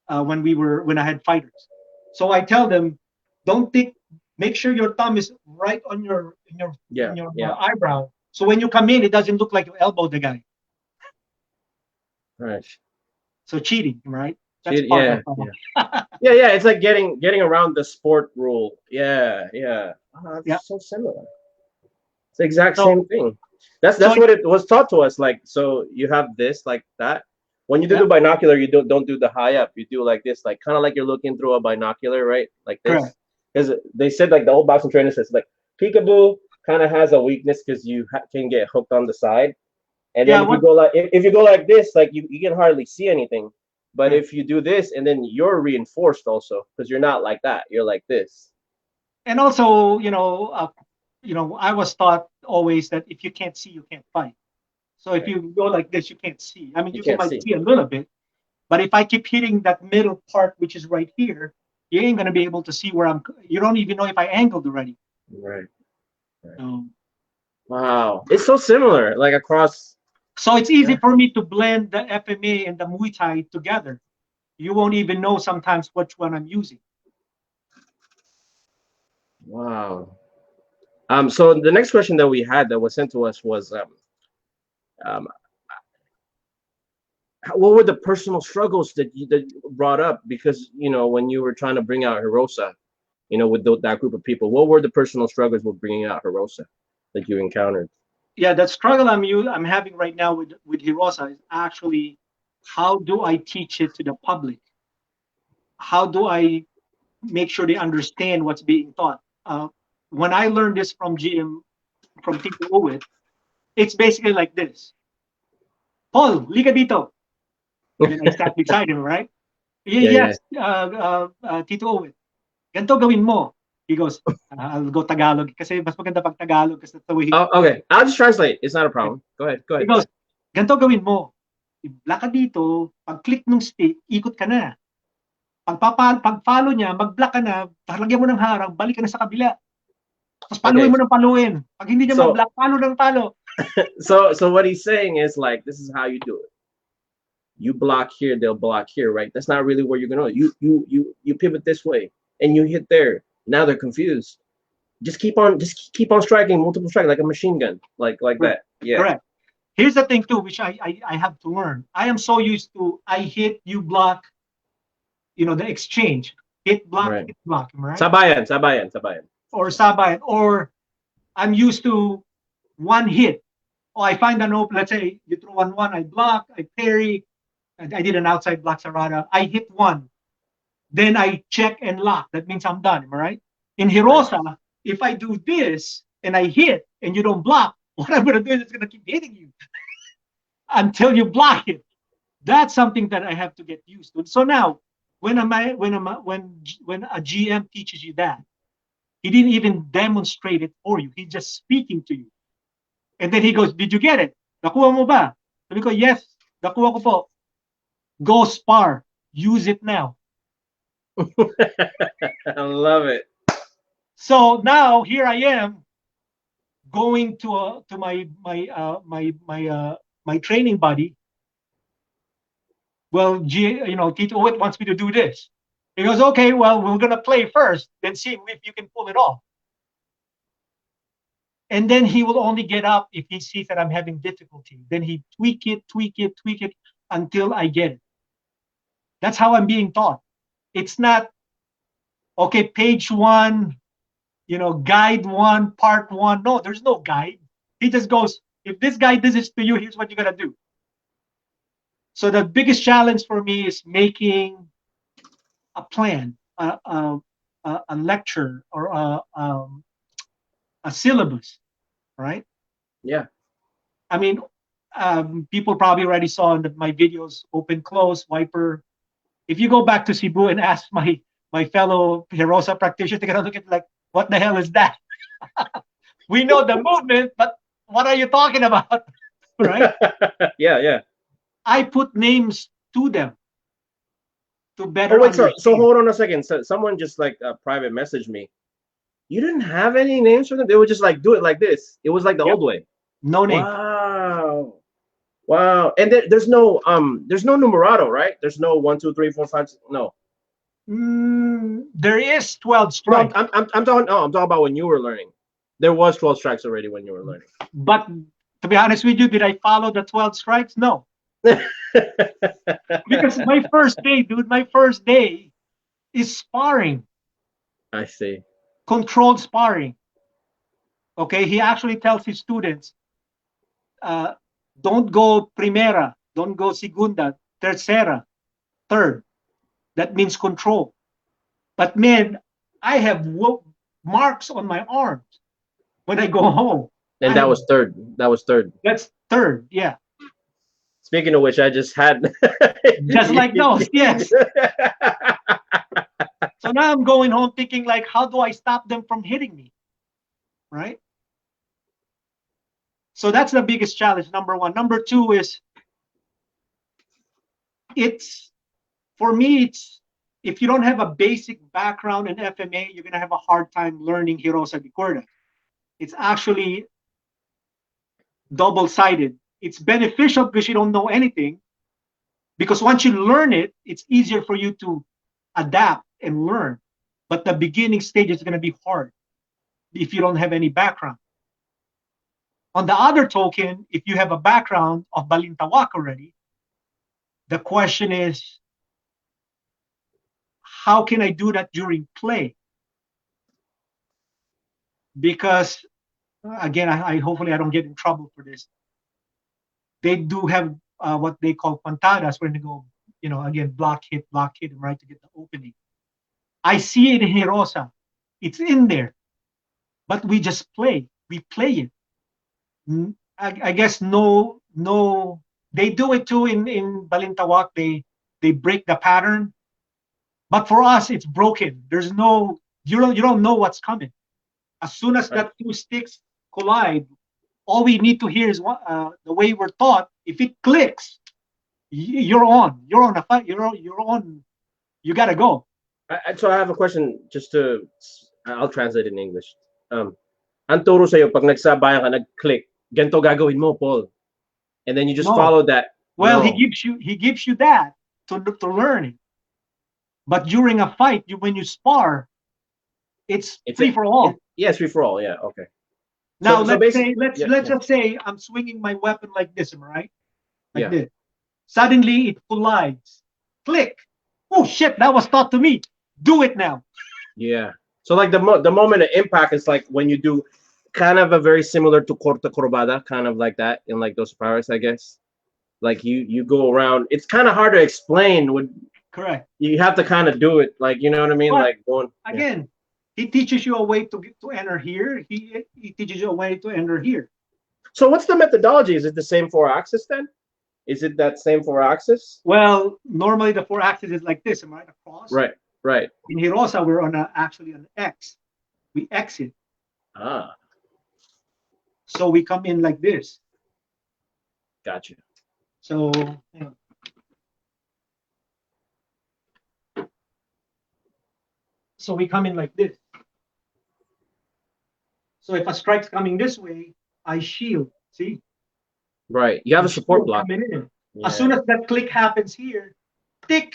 when I had fighters. So I tell them, don't think, make sure your thumb is right on your Yeah, yeah, eyebrow. So when you come in, it doesn't look like you elbowed the guy. right. So cheating, right? That's part Yeah, of yeah, yeah. It's like getting around the sport rule. Yeah, yeah. Oh, yeah. that's so similar. It's the exact So same thing. That's so that's what it was taught to us. Like, so you have this like that. When you do yeah, the binocular, you don't do the high up. You do like this, like kind of like you're looking through a binocular, right? Like correct. this. Because they said like the old boxing trainer says like peekaboo kind of has a weakness because you can get hooked on the side. And then Yeah, if you what go like if you go like this, like you can hardly see anything. But correct. if you do this, and then you're reinforced also because you're not like that. You're like this. And also, I was taught always that if you can't see, you can't fight. So if Right. you go like this, you can't see. I mean, You you can't might see. see a little bit, but if I keep hitting that middle part, which is right here, you ain't gonna be able to see where I'm. You don't even know if I angled already. Right. Right. So, Wow. It's so similar, like across. so it's easy Yeah. for me to blend the FMA and the Muay Thai together. You won't even know sometimes which one I'm using. Wow. So the next question that we had that was sent to us was, um, what were the personal struggles that you brought up? Because when you were trying to bring out Hirosa, with that group of people, what were the personal struggles with bringing out Hirosa that you encountered? Yeah, that struggle I'm having right now with Hirosa is actually, how do I teach it to the public? How do I make sure they understand what's being taught? When I learned this from GM, from Tito Owit, it's basically like this: Paul, liga dito. And then I sat beside him, right? Yeah, yeah. Yes, Tito Owit, ganito gawin mo. He goes, I'll go Tagalog kasi mas maganda pag Tagalog kasi that's the way he. Oh, okay. I'll just translate. It's not a problem. Go ahead. Go He ahead. Go goes, ahead. ganito gawin mo. I-block ka dito, pag-click ng stick, ikot ka na. Pag-follow niya, mag-block ka na, talagyan mo ng harang, balik ka na sa kabila. Tapos paluin Okay. mo ng paluin. Pag hindi niya So, ma-block, palo ng palo. so what he's saying is like, this is how you do it. You block here, they'll block here, right? That's not really where you're gonna. You pivot this way, and you hit there. Now they're confused. Just keep on striking, multiple strike like a machine gun, like Correct. that. Yeah. Correct. Here's the thing too, which I have to learn. I am so used to, I hit, you block, the exchange. Right. Hit, block, right? Sabayan. Or sabayan. Or I'm used to one hit. Oh, I find an open, let's say you throw on one, I block, I parry, I did an outside block Sarada. I hit one. Then I check and lock. That means I'm done, am I right? In Hirosa, if I do this and I hit and you don't block, what I'm gonna do is it's gonna keep hitting you until you block it. That's something that I have to get used to. So now, when a GM teaches you that, he didn't even demonstrate it for you. He's just speaking to you. And then he goes, "Did you get it? Nakuha mo ba?" Sabi ko, "Yes, nakuha ko po." Go spar. Use it now. I love it. So now here I am going to my training buddy. Well, Tito Owit wants me to do this. He goes, okay, well, we're gonna play first, then see if you can pull it off. And then he will only get up if he sees that I'm having difficulty. Then he tweak it until I get it. That's how I'm being taught. It's not, okay, page one, guide one, part one. No, there's no guide. He just goes, if this guy does this to you, here's what you're gonna do. So the biggest challenge for me is making a plan, a lecture or a syllabus, right? Yeah. I mean, people probably already saw in my videos, open, close, wiper. If you go back to Cebu and ask my fellow Hirosa practitioners, they're gonna look at like, what the hell is that? We know the movement, but what are you talking about? Right? Yeah, yeah. I put names to them to better Oh wait, so understand. hold on a second. So someone just like private messaged me. You didn't have any names for them. They would just like do it like this. It was like the Yep. old way. No name. Wow. Wow. And there's no numerato, right? There's no 1, 2, 3, 4, 5. No. There is 12 No, strikes, I'm talking. No, I'm talking about when you were learning. There was 12 strikes already when you were learning. but to be honest with you, did I follow the 12 strikes? No. Because my first day, dude, my first day is sparring, I see. controlled sparring. Okay, he actually tells his students, don't go primera, don't go segunda, tercera, third. That means control. But man, I have marks on my arms when I go home. And that was third. That was third. That's third, yeah. Speaking of which, I just had Just like those, yes. So now I'm going home thinking like, how do I stop them from hitting me? Right? So that's the biggest challenge, number one. Number two is, for me, if you don't have a basic background in FMA, you're going to have a hard time learning Hirosa de Cuerda. It's actually double-sided. It's beneficial because you don't know anything. Because once you learn it, it's easier for you to adapt and learn. But the beginning stage is going to be hard if you don't have any background. On the other token, if you have a background of Balintawak already, the question is, how can I do that during play? Because, again, I hopefully I don't get in trouble for this. They do have what they call pantadas, where they go, again, block, hit, right, to get the opening. I see it in Hirosa. It's in there. But we just play. We play it. I guess no, they do it too in Balintawak. They break the pattern. But for us, it's broken. There's no, you don't know what's coming. As soon as that two sticks collide, all we need to hear is the way we're taught. If it clicks, you're on. You're on a fight. You're on. You gotta go. So I have a question. I'll translate it in English. Ang turo sa'yo, pag nagsabayan ka, nag-click, ganito gagawin mo, Paul. And then you just follow that. Well, he gives you that to learn it. But during a fight, when you spar, it's free for all. Yes, free for all. Yeah, okay. Now let's just say I'm swinging my weapon like this, right? Like this. Suddenly it collides. Click. Oh shit! That was taught to me. Do it now. Yeah. So like the moment of impact is like when you do kind of a very similar to corta corbada, kind of like that in like those powers, I guess. Like you go around. It's kind of hard to explain. Correct. You have to kind of do it, like, you know what I mean? But like going again. He teaches you a way to enter here. He teaches you a way to enter here. So what's the methodology? Is it the same 4-axis then? Is it that same 4-axis? Well, normally the 4-axis is like this, right? Across. Right. In Hirosa, we're actually on X. We exit. Ah. So we come in like this. Gotcha. So we come in like this. So if a strike's coming this way, I shield. See? Right. You have a support block. Yeah. As soon as that click happens here, tick,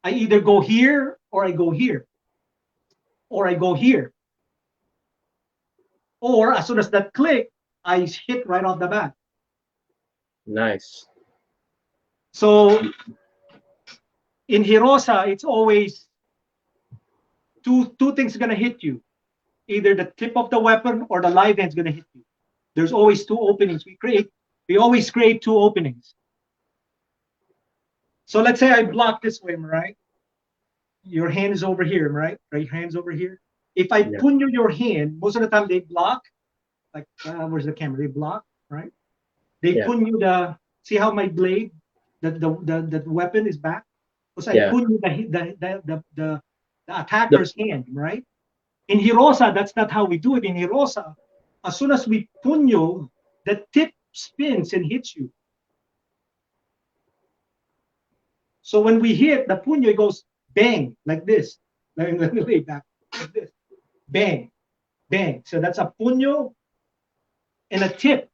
I either go here or I go here. Or I go here. Or as soon as that click, I hit right off the bat. Nice. So in Hirosa, it's always two things gonna hit you. Either the tip of the weapon or the live end's gonna hit you. There's always two openings. We always create two openings. So let's say I block this way, right? your hand is over here, right? Right hand's over here. If I Yeah. punyo your hand, most of the time they block. Like, where's the camera? They block, right? They Yeah. punyo see how my blade, the weapon is back? Because I Yeah. punyo the attacker's hand, right? In Hirosa, that's not how we do it. In Hirosa, as soon as we punyo, the tip spins and hits you. So when we hit the punyo, it goes bang like this. Let me lay back like this. Bang, bang. So that's a punyo and a tip.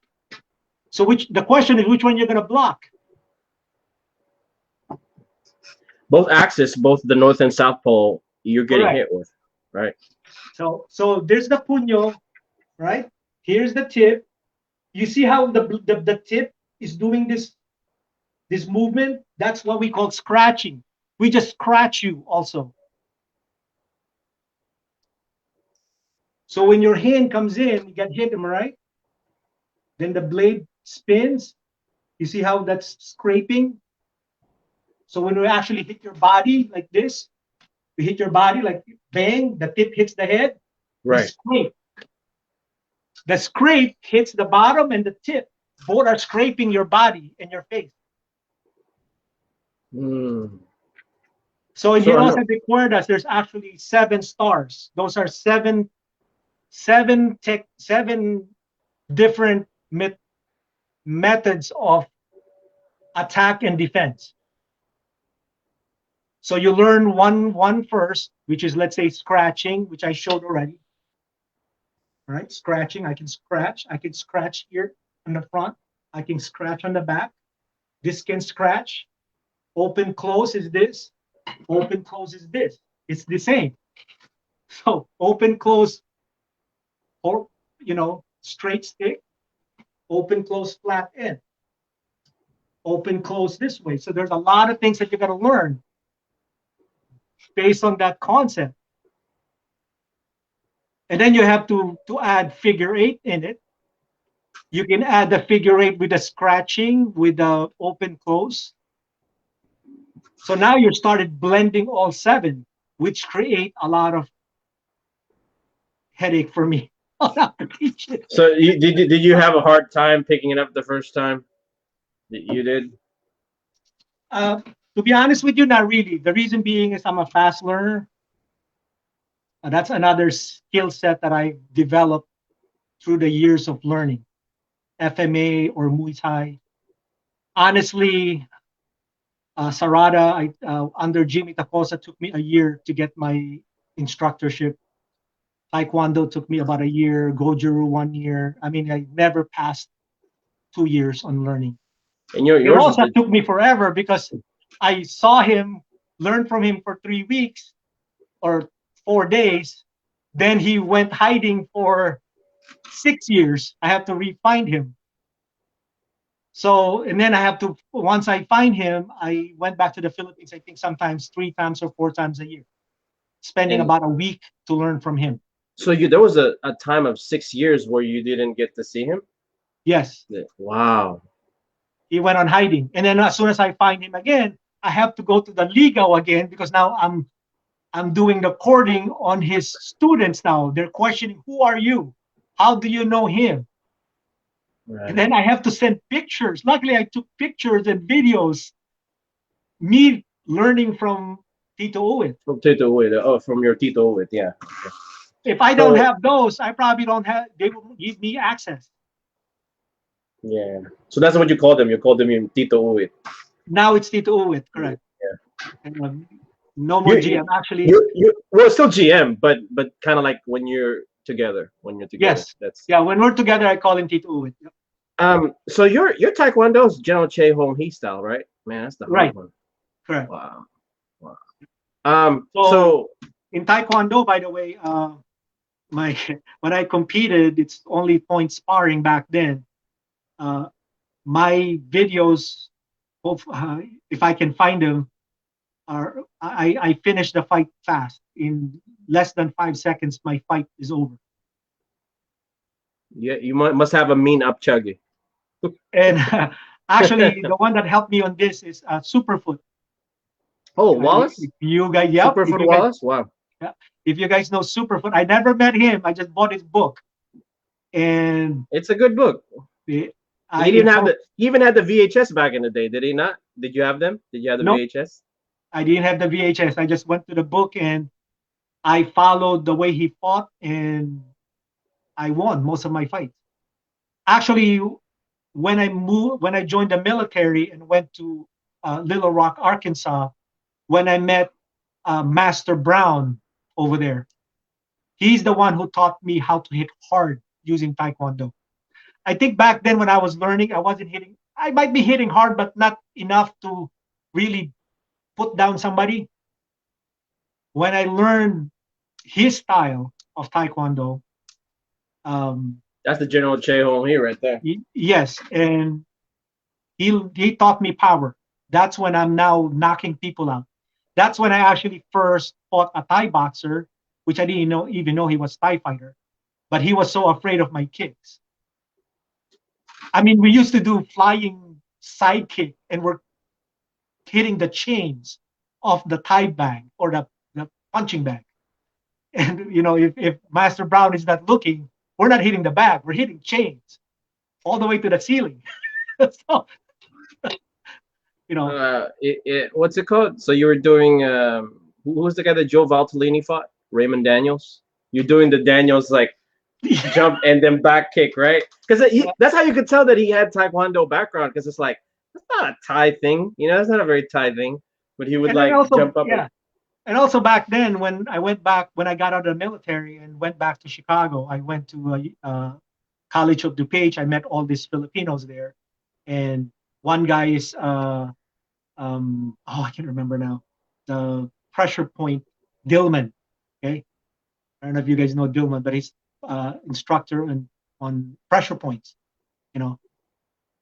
So the question is which one you're gonna block? Both axes, both the north and south pole, you're getting Correct. hit with, right? So there's the punyo, right? Here's the tip. You see how the tip is doing this movement? That's what we call scratching. We just scratch you also. So when your hand comes in, you get hit, am I right? Then the blade spins. You see how that's scraping? So when we actually hit your body like this, we hit your body like bang, the tip hits the head. Right. The scrape hits the bottom and the tip. Both are scraping your body and your face. Mm. So in Heroes and the Cuerdas, there's actually 7 stars. Those are seven different methods of attack and defense. So you learn one first, which is, let's say, scratching, which I showed already. All right, scratching. I can scratch here on the front. I can scratch on the back. This can scratch. Open close is this. Open close is this. It's the same. So open close, or straight stick. Open close flat end. Open close this way. So there's a lot of things that you got to learn based on that concept. And then you have to add figure 8 in it. You can add the figure 8 with the scratching, with the open close. So now you started blending all 7, which create a lot of headache for me. So did you have a hard time picking it up the first time? You did? To be honest with you, not really. The reason being is I'm a fast learner. That's another skill set that I developed through the years of learning. FMA or Muay Thai. Honestly, Sarada, under Jimmy Tacosa, took me a year to get my instructorship. Taekwondo took me about a year. Goju 1 year. I mean, I never passed 2 years on learning. And yours also took me forever because I saw him, learn from him for 3 weeks or 4 days. Then he went hiding for 6 years. I have to re-find him. So, and then I have to, once I find him, I went back to the Philippines, I think sometimes 3 times or 4 times a year, spending about a week to learn from him. So there was a time of 6 years where you didn't get to see him? Yes. Wow. He went on hiding. And then as soon as I find him again, I have to go to the Ligaw again because now I'm doing the courting on his students now. They're questioning, who are you? How do you know him? Right. And then I have to send pictures. Luckily, I took pictures and videos. Me learning from Tito Uwit. From Tito Uwit. Oh, from your Tito Uwit, yeah. Okay. If I don't have those, I probably don't have, they will give me access. Yeah. So that's what you call them. You call them Tito Uwit. Now it's Tito Uwit, correct. Yeah. And, no more GM, actually. Well, still GM, but kind of like when you're together. Yes. When we're together, I call him Tito Uwit. Yep. So your Taekwondo is General Che Hong He style, right? Man, that's the hard one. Correct. Wow. So in Taekwondo, by the way, when I competed, it's only point sparring back then. My videos, if I can find them, I finished the fight fast. In less than 5 seconds, my fight is over. Yeah, you must have a mean upchuggy. And actually, the one that helped me on this is Superfoot. Oh, If Wallace? you guys, yep, if Superfoot you guys, Wallace? Wow. yeah, if you guys know Superfoot, I never met him. I just bought his book, and It's a good book. I He didn't it's have so, the he even had the VHS back in the day, did he not? Did you have them? Did you have the nope, VHS? I didn't have the VHS. I just went to the book and I followed the way he fought, and I won most of my fights. Actually, when I joined the military and went to Little Rock, Arkansas, when I met Master Brown over there, he's the one who taught me how to hit hard using Taekwondo. I think back then when I was learning, I wasn't hitting. I might be hitting hard, but not enough to really put down somebody. When I learned his style of Taekwondo, um, That's the General Che Hong here right there. yes, and he taught me power. That's when I'm now knocking people out. That's when I actually first fought a Thai boxer, which I didn't even know he was Thai fighter, but he was so afraid of my kicks. I mean, we used to do flying side kick, and we're hitting the chains of the Thai bag or the punching bag. And if Master Brown is not looking, we're not hitting the bag, we're hitting chains all the way to the ceiling. So, What's it called? So you were doing who was the guy that Joe Valtellini fought? Raymond Daniels. You're doing the Daniels like jump and then back kick, right? Because that's how you could tell that he had Taekwondo background. Because it's like that's not a Thai thing, that's not a very Thai thing. But he would and then like also, jump up. yeah. And also back then, when I got out of the military and went back to Chicago, I went to College of DuPage. I met all these Filipinos there, and one guy is I can't remember now, the pressure point Dillman. Okay, I don't know if you guys know Dillman, but he's instructor on pressure points.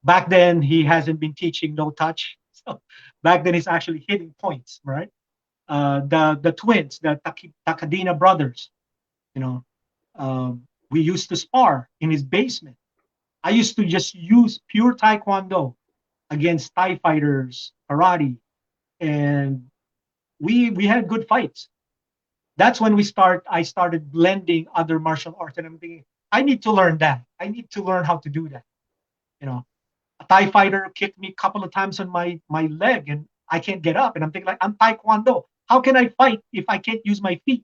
Back then he hasn't been teaching no touch, so back then he's actually hitting points, right? The twins, the Takadina brothers, you know, we used to spar in his basement. I used to just use pure Taekwondo against Thai fighters, karate, and we had good fights. That's when I started blending other martial arts, and I'm thinking, I need to learn that. I need to learn how to do that. A Thai fighter kicked me a couple of times on my leg, and I can't get up. And I'm thinking, like, I'm Taekwondo. How can I fight if I can't use my feet?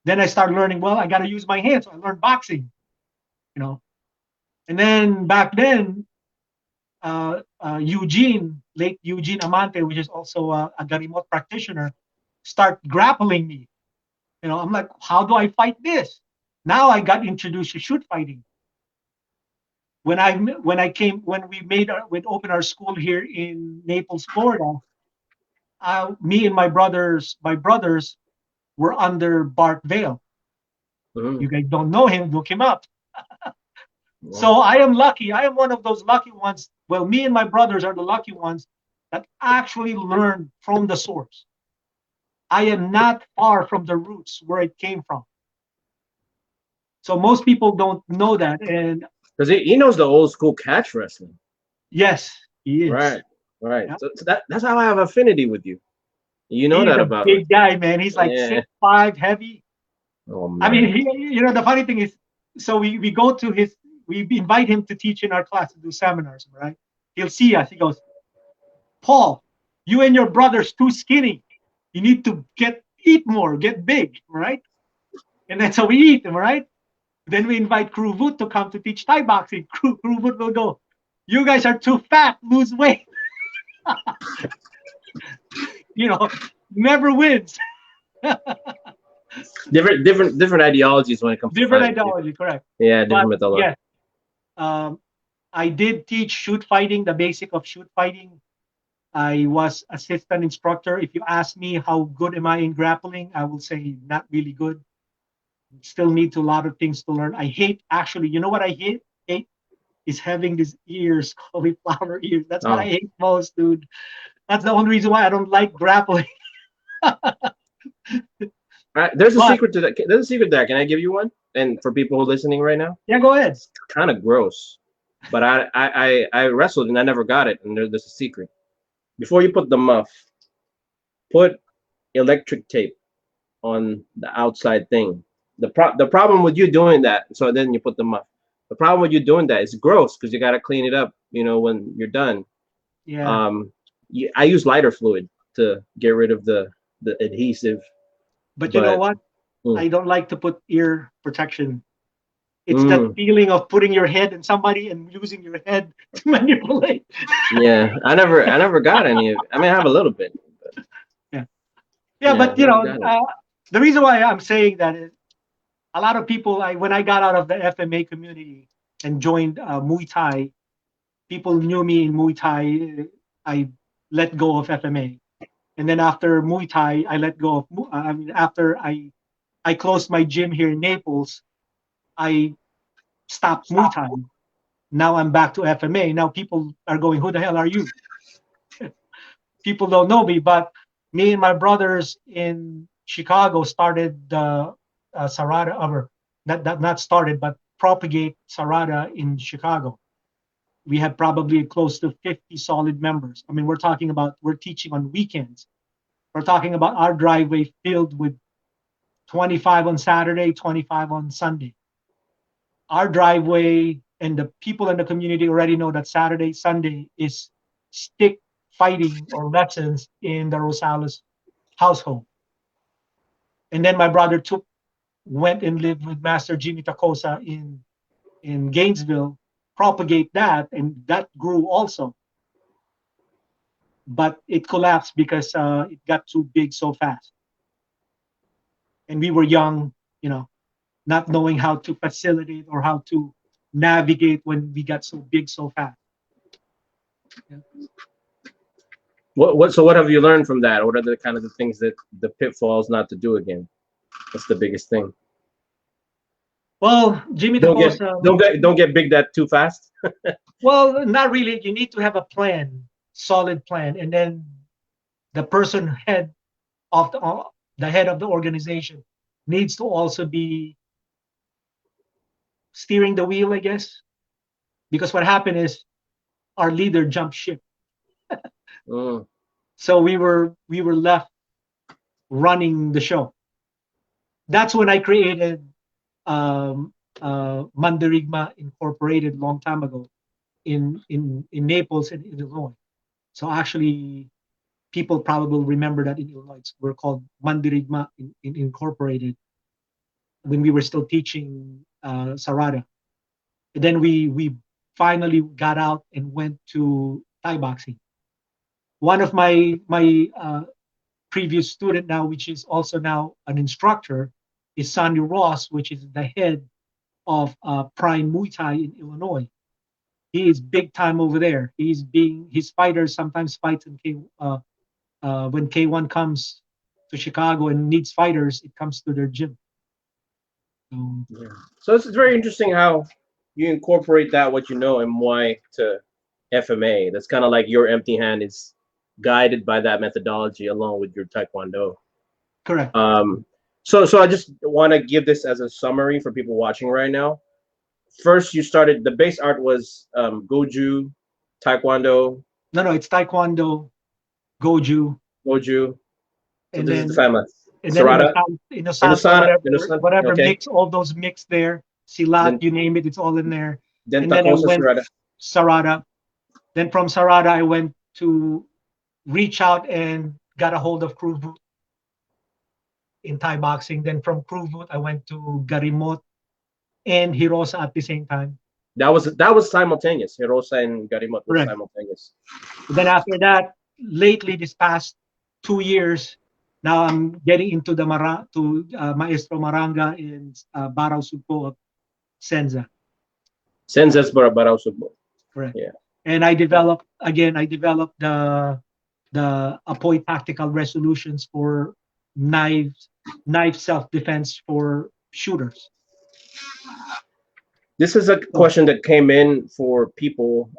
Then I started learning, well, I got to use my hands. So I learned boxing, you know. And then back then, late Eugene Amante, which is also a Garimot practitioner, start grappling me. I'm like, how do I fight this? Now I got introduced to shoot fighting. When we opened our school here in Naples, Florida, me and my brothers were under Bart Vale. Mm-hmm. You guys don't know him, look him up. Wow. So I am lucky. I am one of those lucky ones. Well, me and my brothers are the lucky ones that actually learned from the source. I am not far from the roots where it came from. So most people don't know that. And because he knows the old school catch wrestling. Yes, he is. Right. Yeah. So that's how I have affinity with you. You know that about big guy, man. He's like 6'5", heavy. Oh man. I mean, the funny thing is, so we go to we invite him to teach in our class, to do seminars, right? He'll see us. He goes, Paul, you and your brother's too skinny. You need to eat more, get big, right? And then so we eat him, right? Then we invite Kruvut to come to teach Thai boxing. Kruvut will go, you guys are too fat, lose weight. Never wins. different ideologies when it comes to fighting. Ideology, correct. Yeah, different methodology. Yeah. I did teach shoot fighting, the basic of shoot fighting. I was assistant instructor. If you ask me how good am I in grappling, I will say not really good. Still need a lot of things to learn. I hate, actually, you know what I hate is having these ears, cauliflower ears. That's what I hate most, dude. That's the only reason why I don't like grappling. Right, there's a secret to that. There's a secret to that. Can I give you one? And for people who are listening right now, yeah, go ahead. It's kind of gross, but I wrestled and I never got it. And there's a secret. Before you put the muff put electric tape on the outside thing. The problem with you doing that, so then you put them up. The problem with you doing that is gross because you got to clean it up, when you're done. Yeah. I use lighter fluid to get rid of the adhesive, But you know but what? mm, I don't like to put ear protection. It's that mm, feeling of putting your head in somebody and using your head to manipulate. yeah, I never got any of it. I mean, I have a little bit, but Yeah. Yeah, yeah, but I never got it. the reason why I'm saying that is a lot of people, when I got out of the FMA community and joined Muay Thai, people knew me in Muay Thai. I let go of FMA. And then after Muay Thai, I let go of, I mean, after I closed my gym here in Naples, I stopped Muay Thai. Now I'm back to FMA. Now people are going, who the hell are you? People don't know me, but me and my brothers in Chicago started Sarada, or not started, but propagate Sarada in Chicago. We had probably close to 50 solid members. I mean, we're teaching on weekends. We're talking about our driveway filled with 25 on Saturday, 25 on Sunday. Our driveway and the people in the community already know that Saturday, Sunday is stick fighting or lessons in the Rosales household. And then my brother went and lived with Master Jimmy Tacosa in Gainesville, propagate that, and that grew also. But it collapsed because it got too big so fast. And we were young, not knowing how to facilitate or how to navigate when we got so big so fast. Yeah. What have you learned from that? What are the kind of the things that the pitfalls not to do again? That's the biggest thing. Well, Jimmy Don't get Tacosa, don't get big that too fast. well, not really. You need to have a plan, solid plan, and then the person the head of the organization needs to also be steering the wheel, I guess. Because what happened is our leader jumped ship. Mm, So we were left running the show. That's when I created Mandarigma Incorporated long time ago in Naples in Illinois. So actually, people probably remember that in Illinois we're called Mandarigma Incorporated when we were still teaching Sarada. And then we finally got out and went to Thai boxing. One of my previous student now, which is also now an instructor, is Sandy Ross, which is the head of Prime Muay Thai in Illinois. He is big time over there. His fighters sometimes fights in when K1 comes to Chicago and needs fighters, it comes to their gym. yeah. So it's very interesting how you incorporate that what you know in Muay to FMA. That's kind of like your empty hand is guided by that methodology along with your Taekwondo. Correct. So I just want to give this as a summary for people watching right now. First, you started the base art was Goju, Taekwondo. No, it's Taekwondo, Goju, Goju. So and this is the then family. and then Sarada, Inosanto, whatever okay. mix, all those mix there. Silat, Then you name it, it's all in there. then And then I Takosa went Sarada. Sarada. Then from Sarada, I went to reach out and got a hold of Kruvut in Thai boxing. Then from Kruvut, I went to Garimot and Hirosa at the same time. That was simultaneous. Hirosa and Garimot was Correct. simultaneous. Then after that, lately this past 2 years, now I'm getting into the Maestro Maranga in Barao Sugpo of Senza. Senses Barao Sugbo. Correct. Yeah. And I developed the Apoy tactical resolutions for knife self-defense for shooters. This is a question that came in for people,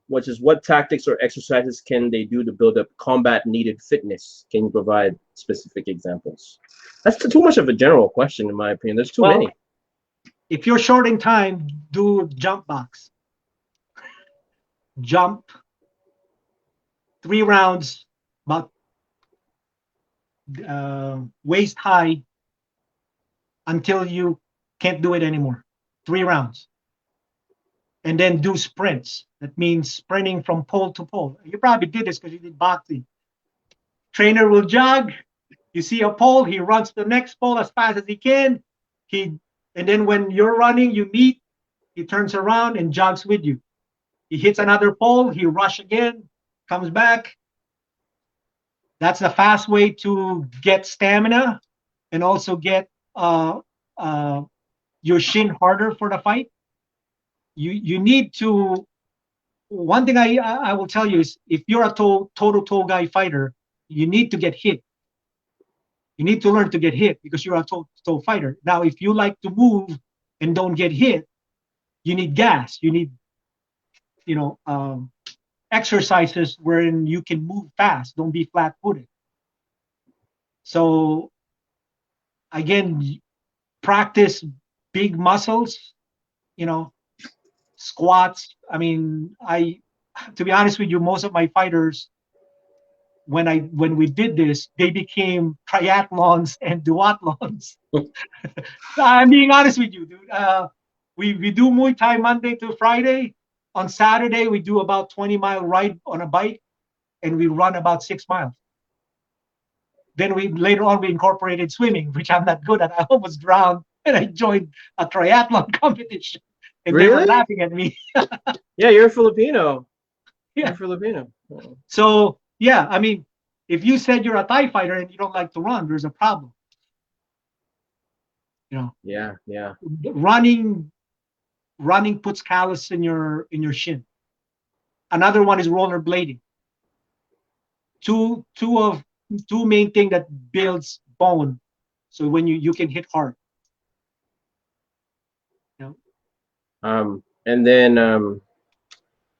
which is what tactics or exercises can they do to build up combat needed fitness? Can you provide specific examples? That's too much of a general question, in my opinion. There's too many. If you're short in time, do jump box. Jump 3 rounds, about waist high until you can't do it anymore. 3 rounds. And then do sprints. That means sprinting from pole to pole. You probably did this because you did boxing. Trainer will jog. You see a pole, he runs to the next pole as fast as he can. And then when you're running, you meet, he turns around and jogs with you. He hits another pole, he rushes again, comes back. That's a fast way to get stamina and also get your shin harder for the fight. You need to. One thing I will tell you is, if you're a total toe guy fighter, you need to get hit. You need to learn to get hit because you're a toe fighter. Now, if you like to move and don't get hit, you need gas. You need, exercises wherein you can move fast. Don't be flat-footed. So, again, practice big muscles. Squats. I mean, to be honest with you, most of my fighters, when we did this, they became triathlons and duathlons. I'm being honest with you, dude. We do Muay Thai Monday to Friday. On Saturday, we do about 20-mile ride on a bike, and we run about 6 miles. Then later on we incorporated swimming, which I'm not good at. I almost drowned, and I joined a triathlon competition, and they were laughing at me. Yeah, you're Filipino. Yeah. You're Filipino. Oh. So yeah, I mean, if you said you're a Thai fighter and you don't like to run, there's a problem. Yeah. Running puts callus in your shin. Another one is rollerblading. Two main thing that builds bone, so when you can hit hard. And then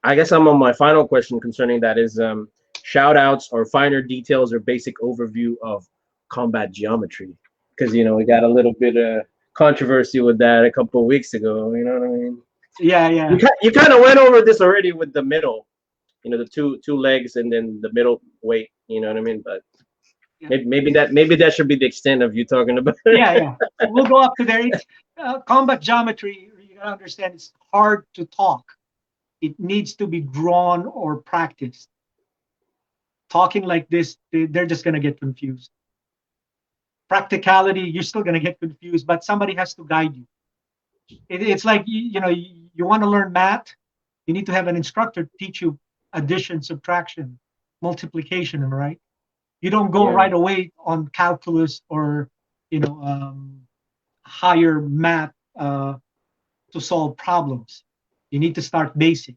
I guess I'm on my final question concerning that is shout outs or finer details or basic overview of combat geometry, because we got a little bit of controversy with that a couple of weeks ago. You know what I mean? Yeah. You kind of went over this already with the middle, the two legs and then the middle weight. You know what I mean? But maybe that should be the extent of you talking about it. Yeah. We'll go up to there. Combat geometry, you gotta understand, it's hard to talk. It needs to be drawn or practiced. Talking like this, they're just gonna get confused. Practicality, you're still gonna get confused, but somebody has to guide you. It's like you want to learn math, you need to have an instructor teach you addition, subtraction, multiplication, right? You don't go right away on calculus or higher math to solve problems. You need to start basic.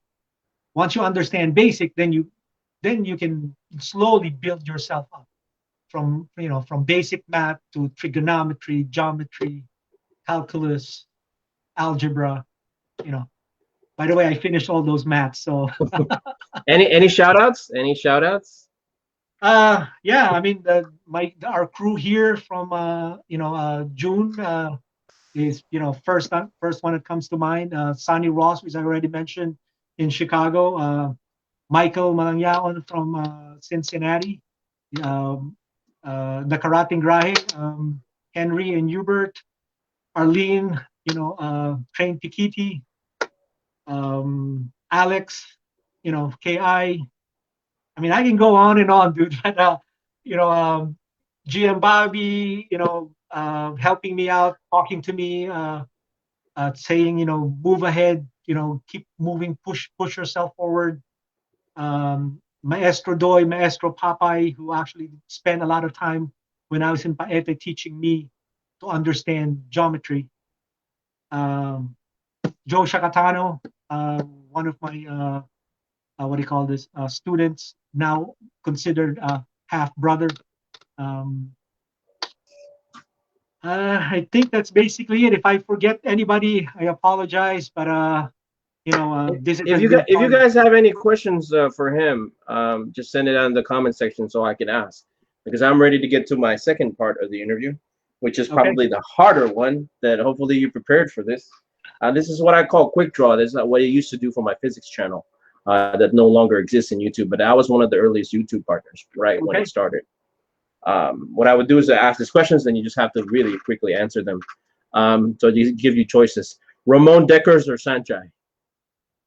Once you understand basic, then you can slowly build yourself up from basic math to trigonometry, geometry, calculus, algebra. By the way, I finished all those maths. So any shout outs? Any shout outs? Yeah, I mean our crew here from June is first one that comes to mind. Sonny Ross, which I already mentioned, in Chicago. Michael Malangyaon from Cincinnati. The Karating Grahe, Henry and Hubert. Arlene, trained Pikiti. Alex, KI. I mean, I can go on and on, dude. But GM Bobby, helping me out, talking to me, saying, move ahead, keep moving, push yourself forward. Maestro Doy, Maestro Papay, who actually spent a lot of time when I was in Paete teaching me to understand geometry. Joe Shakatano, one of my students, now considered half brother. I think that's basically it. If I forget anybody, I apologize. But this is. If you guys have any questions for him, just send it out in the comment section so I can ask, because I'm ready to get to my second part of the interview, which is probably the harder one. That hopefully you prepared for this. This is what I call quick draw. This is what I used to do for my physics channel. That no longer exists in YouTube, but I was one of the earliest YouTube partners, right, when it started. What I would do is to ask these questions, and you just have to really quickly answer them. So you give you choices: Ramon Deckers or Sanchai.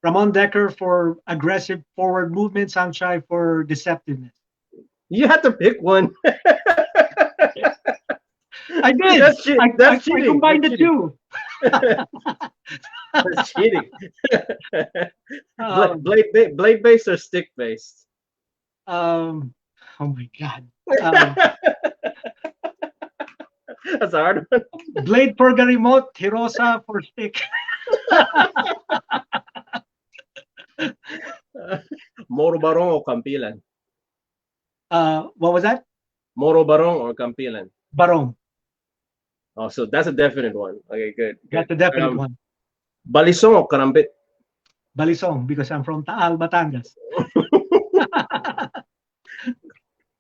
Ramon Decker for aggressive forward movement, Sanchai for deceptiveness. You have to pick one. I did. That's cheating. I combined the two. That's cheating. Blade based or stick based? Oh my God. That's a hard one. Blade for the remote, Hirosa for stick. Moro Barong or Campilan? What was that? Moro Barong or Campilan? Barong. Oh, so that's a definite one. Okay, good. That's a definite one. Balisong or Karambit? Balisong, because I'm from Taal, Batangas.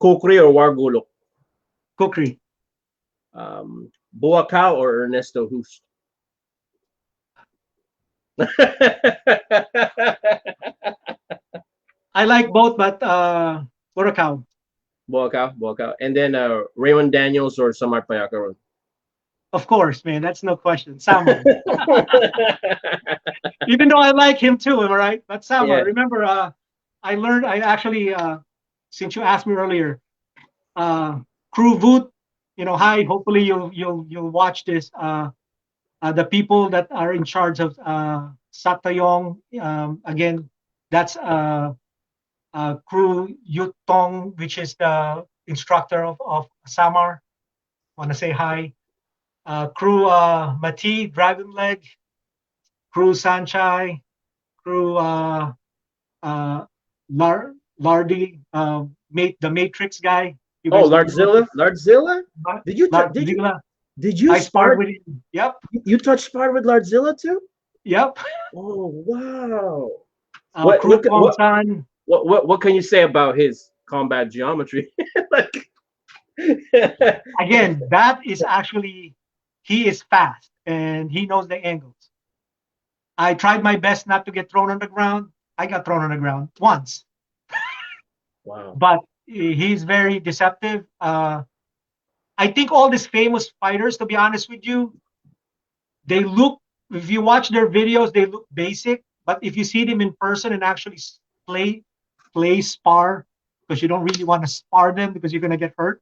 Kukri or Wargulok? Kukri. Buakaw or Ernesto Hust? I like both, but Buakaw. Buakaw. And then Raymond Daniels or Samar Payakaron? Of course, man. That's no question. Samar. Even though I like him too, am I right? But Samar, remember, I actually, since you asked me earlier, Crew Voot, hi, hopefully you'll watch this. The people that are in charge of Satayong, again, that's Crew Yutong, which is the instructor of Samar. Want to say hi. Crew Mati, Dragon Leg, Crew Sanchai, Crew Lardy, the Matrix guy. Lardzilla? Did you I sparred spar with him? Yep. You sparred with Lardzilla too? Yep. Oh wow. What can you say about his combat geometry? Again, that is actually, he is fast and he knows the angles. I tried my best not to get thrown on the ground. I got thrown on the ground once. Wow. But he's very deceptive. I think all these famous fighters, to be honest with you, they look, if you watch their videos, they look basic. But if you see them in person and actually play spar, because you don't really want to spar them because you're going to get hurt,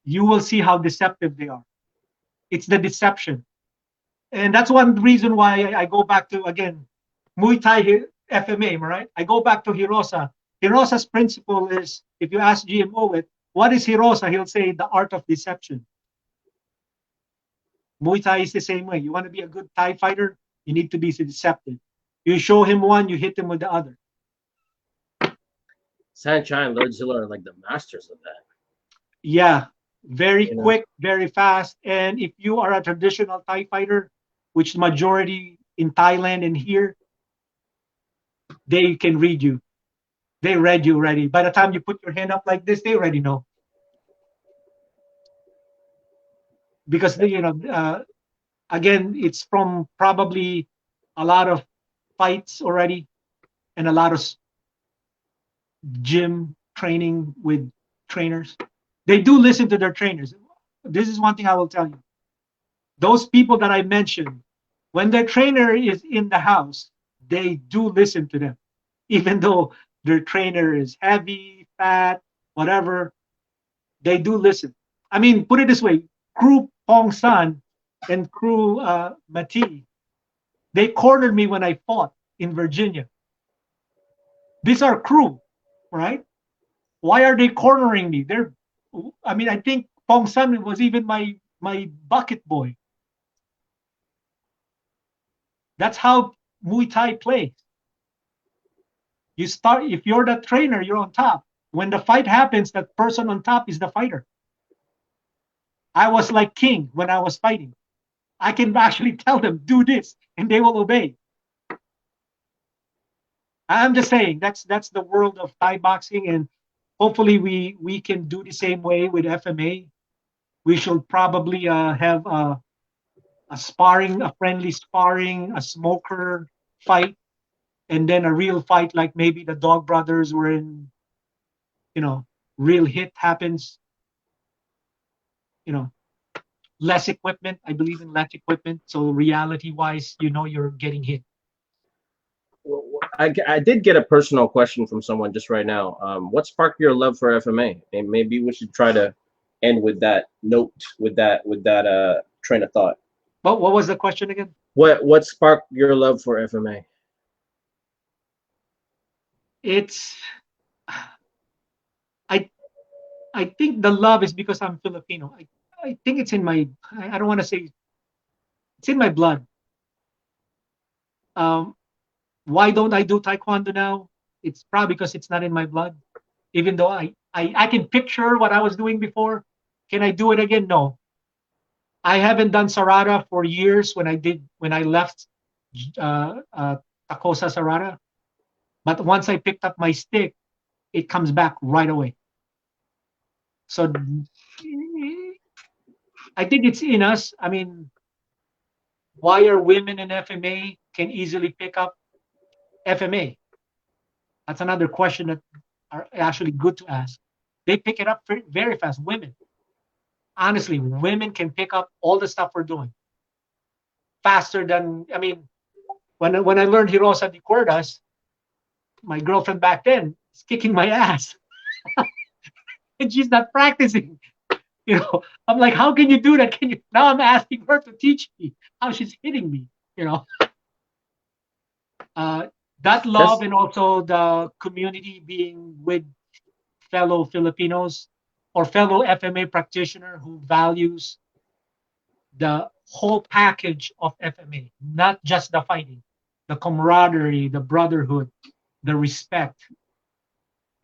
you will see how deceptive they are. It's the deception. And that's one reason why I go back to, again, Muay Thai FMA, right? I go back to Hirosa. Hirosa's principle is, if you ask GMO it, what is Hirosa? He'll say the art of deception. Muay Thai is the same way. You want to be a good Thai fighter, you need to be deceptive. You show him one, you hit him with the other. Sanchai and Lardzilla are like the masters of that. Yeah, very quick, very fast. And if you are a traditional Thai fighter, which the majority in Thailand and here, they can read you. They read you already. By the time you put your hand up like this, they already know. Because, again, it's from probably a lot of fights already and a lot of gym training with trainers. They do listen to their trainers. This is one thing I will tell you. Those people that I mentioned, when their trainer is in the house, they do listen to them. Even though their trainer is heavy, fat, whatever, they do listen. I mean, put it this way, Crew Pong San and Crew Mati, they cornered me when I fought in Virginia. These are crew, right? Why are they cornering me? I think Pong San was even my bucket boy. That's how Muay Thai plays. You start, if you're the trainer, you're on top. When the fight happens, that person on top is the fighter. I was like king when I was fighting. I can actually tell them, do this, and they will obey. I'm just saying, that's the world of Thai boxing, and hopefully we can do the same way with FMA. We should probably have a friendly sparring, a smoker fight, and then a real fight like maybe the Dog Brothers wherein, real hit happens. you know, less equipment. I believe in less equipment. So reality-wise, you know, you're getting hit. I did get a personal question from someone just right now. What sparked your love for FMA? And maybe we should try to end with that note, with that train of thought. But what was the question again? What sparked your love for FMA? It's I think the love is because I'm Filipino. I think it's in my, I don't want to say it's in my blood. Why don't I do taekwondo now? It's probably because it's not in my blood. Even though I can picture what I was doing before. Can I do it again? No. I haven't done Sarada for years when I left Takosa Sarada. But once I picked up my stick, it comes back right away. So I think it's in us. I mean, why are women in FMA can easily pick up FMA? That's another question that are actually good to ask. They pick it up very fast. Women, honestly, women can pick up all the stuff we're doing faster than. I mean, when I learned Hirosa de Cuerdas, my girlfriend back then is kicking my ass, and she's not practicing. You know, I'm like, how can you do that? Can you? Now I'm asking her to teach me how she's hitting me. You know, that love and also the community being with fellow Filipinos or fellow FMA practitioner who values the whole package of FMA, not just the fighting, the camaraderie, the brotherhood, the respect.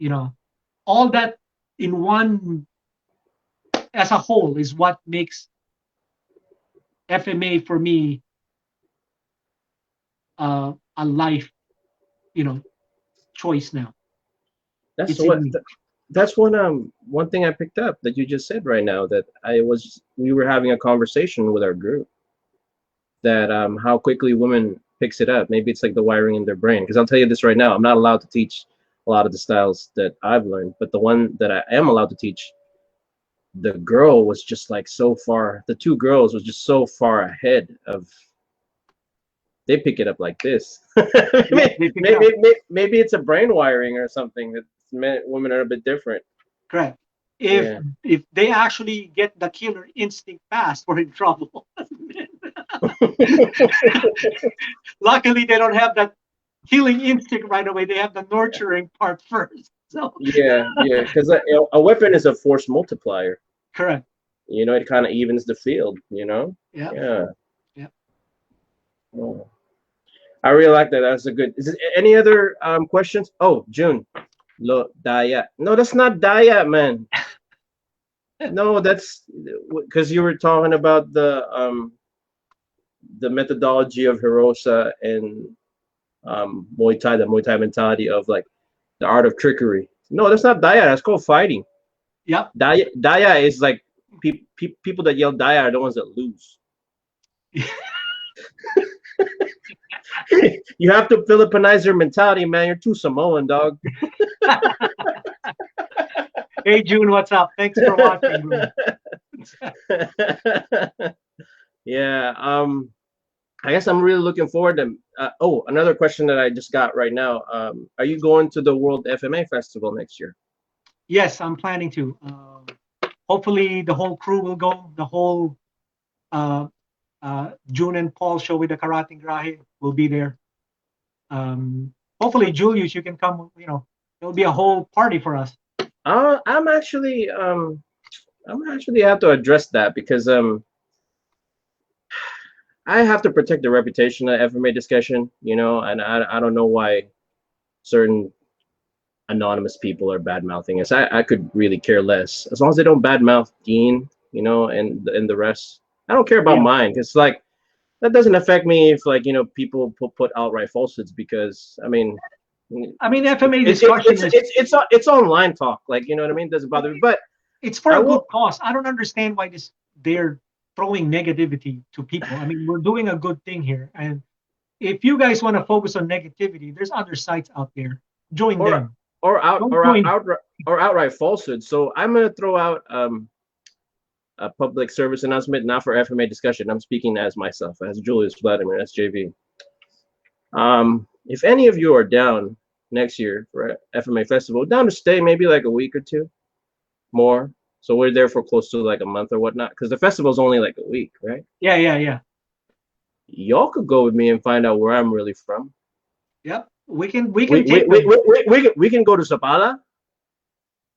You know, all that in one as a whole is what makes FMA for me a life, you know, choice now. That's one thing I picked up that you just said right now, that we were having a conversation with our group that how quickly women picks it up. Maybe it's like the wiring in their brain, because I'll tell you this right now, I'm not allowed to teach a lot of the styles that I've learned, but the one that I am allowed to teach, the girl was just like so far, the two girls was just so far ahead of, they pick it up like this. Maybe it's a brain wiring or something that women are a bit different. Correct. If they actually get the killer instinct fast, we're in trouble. Luckily, they don't have that killing instinct right away. They have the nurturing part first. So yeah, because a weapon is a force multiplier. Correct. You know, it kind of evens the field. You know. Yeah. Oh. I really like that. That's a good. Is there any other questions? Oh, June. Daya. No, that's not Daya, man. No, that's because you were talking about the methodology of Hirosa and Muay Thai, the Muay Thai mentality of like the art of trickery. No, that's not Daya. That's called fighting. Yep. Daya is like people that yell Daya are the ones that lose. You have to Filipinize your mentality, man. You're too Samoan, dog. Hey, June, what's up? Thanks for watching, bro. Yeah. I guess I'm really looking forward to. Another question that I just got right now. Are you going to the World FMA Festival next year? Yes, I'm planning to. Hopefully, the whole crew will go. The whole June and Paul show with the Karating Grahe will be there. Hopefully, Julius, you can come. You know, it'll be a whole party for us. I'm actually have to address that because I have to protect the reputation of FMA Discussion, you know, and I don't know why certain anonymous people are bad mouthing us. I could really care less as long as they don't bad mouth Dean, you know, and the rest. I don't care about mine because like that doesn't affect me if like, you know, people put outright falsehoods, because I mean FMA Discussion it's online talk, like, you know what I mean? It doesn't bother me, but it's for a good cause. I don't understand why they're throwing negativity to people. I mean, we're doing a good thing here, and if you guys want to focus on negativity, there's other sites out there. Join them. Or outright falsehood. So I'm gonna throw out a public service announcement, not for FMA discussion. I'm speaking as myself, as Julius Vladimir, as JV. If any of you are down next year for FMA Festival, down to stay maybe like a week or two more. So we're there for close to like a month or whatnot, because the festival's only like a week, right? Yeah. Y'all could go with me and find out where I'm really from. Yep. We can take them. We can go to Zapala.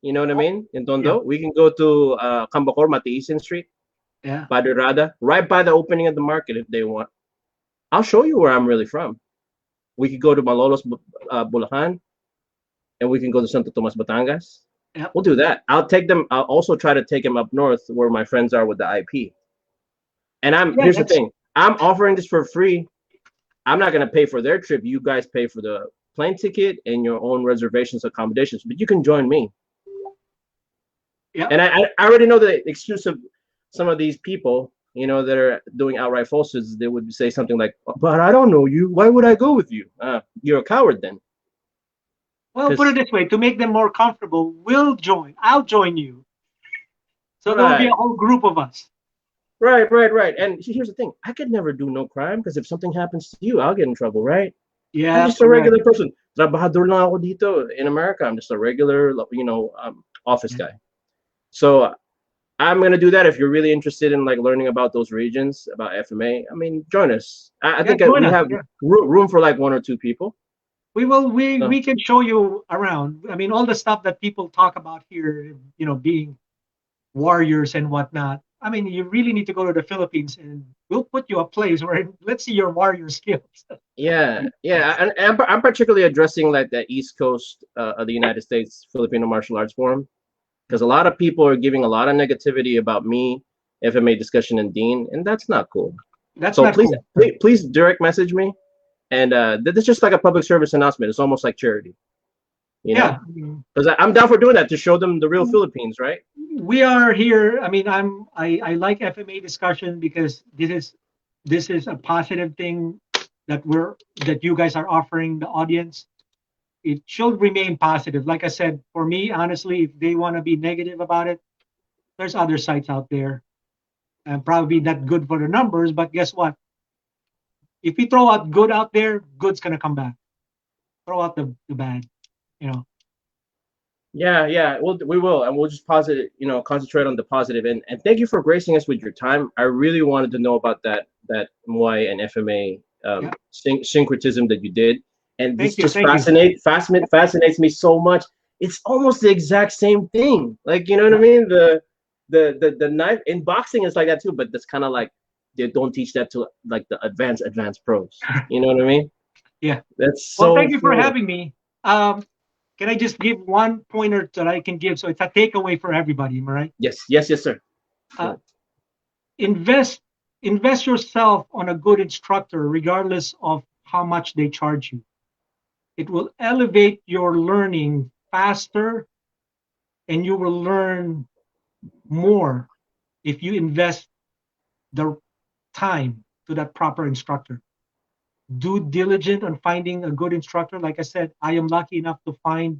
You know what I mean? In Tondo. We can go to Cambacor, Matiisin Street. Yeah. Padurada, right by the opening of the market if they want. I'll show you where I'm really from. We could go to Malolos, Bulacan, and we can go to Santo Tomas, Batangas. Yep. We'll do that. I'll take them. I'll also try to take them up north where my friends are with the IP. And here's the thing. I'm offering this for free. I'm not going to pay for their trip. You guys pay for the plane ticket and your own reservations, accommodations, but you can join me. Yeah. And I already know the excuse of some of these people, you know, that are doing outright falsehoods. They would say something like, "But I don't know you. Why would I go with you? You're a coward then." Well, put it this way: to make them more comfortable, we'll join. I'll join you. So there'll be a whole group of us. Right. And here's the thing: I could never do no crime because if something happens to you, I'll get in trouble, right? Yeah. I'm just a regular person. Trabajador lang ako dito in America. I'm just a regular, office guy. So I'm gonna do that. If you're really interested in like learning about those regions, about FMA, I mean, join us. I think we have room for like 1 or 2 people. We will. We can show you around. I mean, all the stuff that people talk about here, you know, being warriors and whatnot. I mean, you really need to go to the Philippines, and we'll put you a place where let's see your warrior skills. Yeah, and I'm particularly addressing like the East Coast of the United States Filipino Martial Arts Forum, because a lot of people are giving a lot of negativity about me, FMA Discussion, and Dean, and that's not cool. That's not please, cool. please direct message me, and this is just like a public service announcement. It's almost like charity, you know? Because I'm down for doing that to show them the real Philippines, right? We are here. I mean, I like FMA Discussion because this is a positive thing that you guys are offering the audience. It should remain positive. Like I said, for me, honestly, if they want to be negative about it, there's other sites out there, and probably not good for the numbers. But guess what? If we throw out good out there, good's gonna come back. Throw out the bad, you know. Yeah. We will, and we'll just concentrate on the positive. And thank you for gracing us with your time. I really wanted to know about that Muay and FMA syncretism that you did. And this just fascinates me so much. It's almost the exact same thing. Like, you know what I mean? The knife in boxing is like that too, but that's kind of like they don't teach that to like the advanced pros. You know what I mean? Yeah. That's so. Well, thank you for having me. Can I just give one pointer that I can give? So it's a takeaway for everybody, am I right? Yes, sir. Invest yourself on a good instructor, regardless of how much they charge you. It will elevate your learning faster, and you will learn more if you invest the time to that proper instructor. Do diligent on finding a good instructor. Like I said, I am lucky enough to find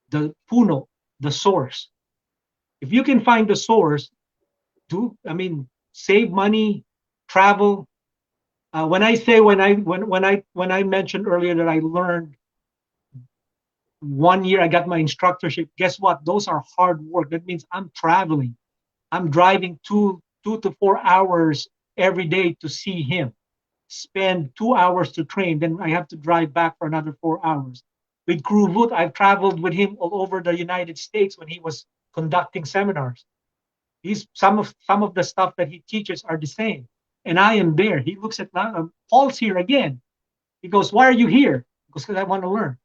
the puno, the source. If you can find the source, save money, travel. When I mentioned earlier that I learned 1 year, I got my instructorship. Guess what? Those are hard work. That means I'm traveling. I'm driving 2 to 4 hours every day to see him. Spend 2 hours to train. Then I have to drive back for another 4 hours. With Crew Voot, I've traveled with him all over the United States when he was conducting seminars. Some of the stuff that he teaches are the same. And I am there. He looks at Paul's here again. He goes, "Why are you here?" He goes, "Because I want to learn."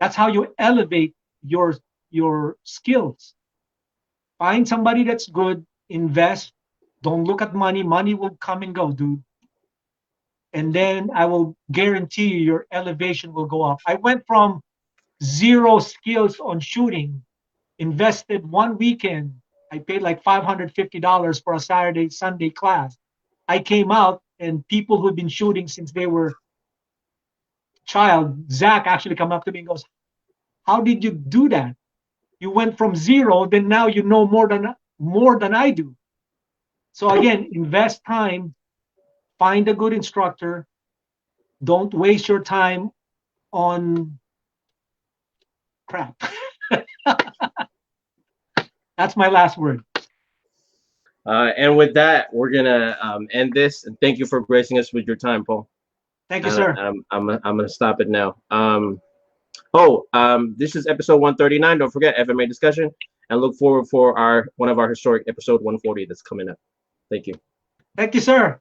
That's how you elevate your skills. Find somebody that's good, invest. Don't look at money. Money will come and go, dude. And then I will guarantee you your elevation will go up. I went from 0 skills on shooting, invested 1 weekend. I paid like $550 for a Saturday, Sunday class. I came out, and people who've been shooting since they were child, Zach actually come up to me and goes, "How did you do that? You went from 0, then now you know more than I do." So again, invest time, find a good instructor. Don't waste your time on crap. That's my last word. And with that, we're gonna end this. And thank you for gracing us with your time, Paul. Thank you, sir. I'm gonna stop it now. This is episode 139. Don't forget FMA Discussion, and look forward for one of our historic episode 140 that's coming up. Thank you. Thank you, sir.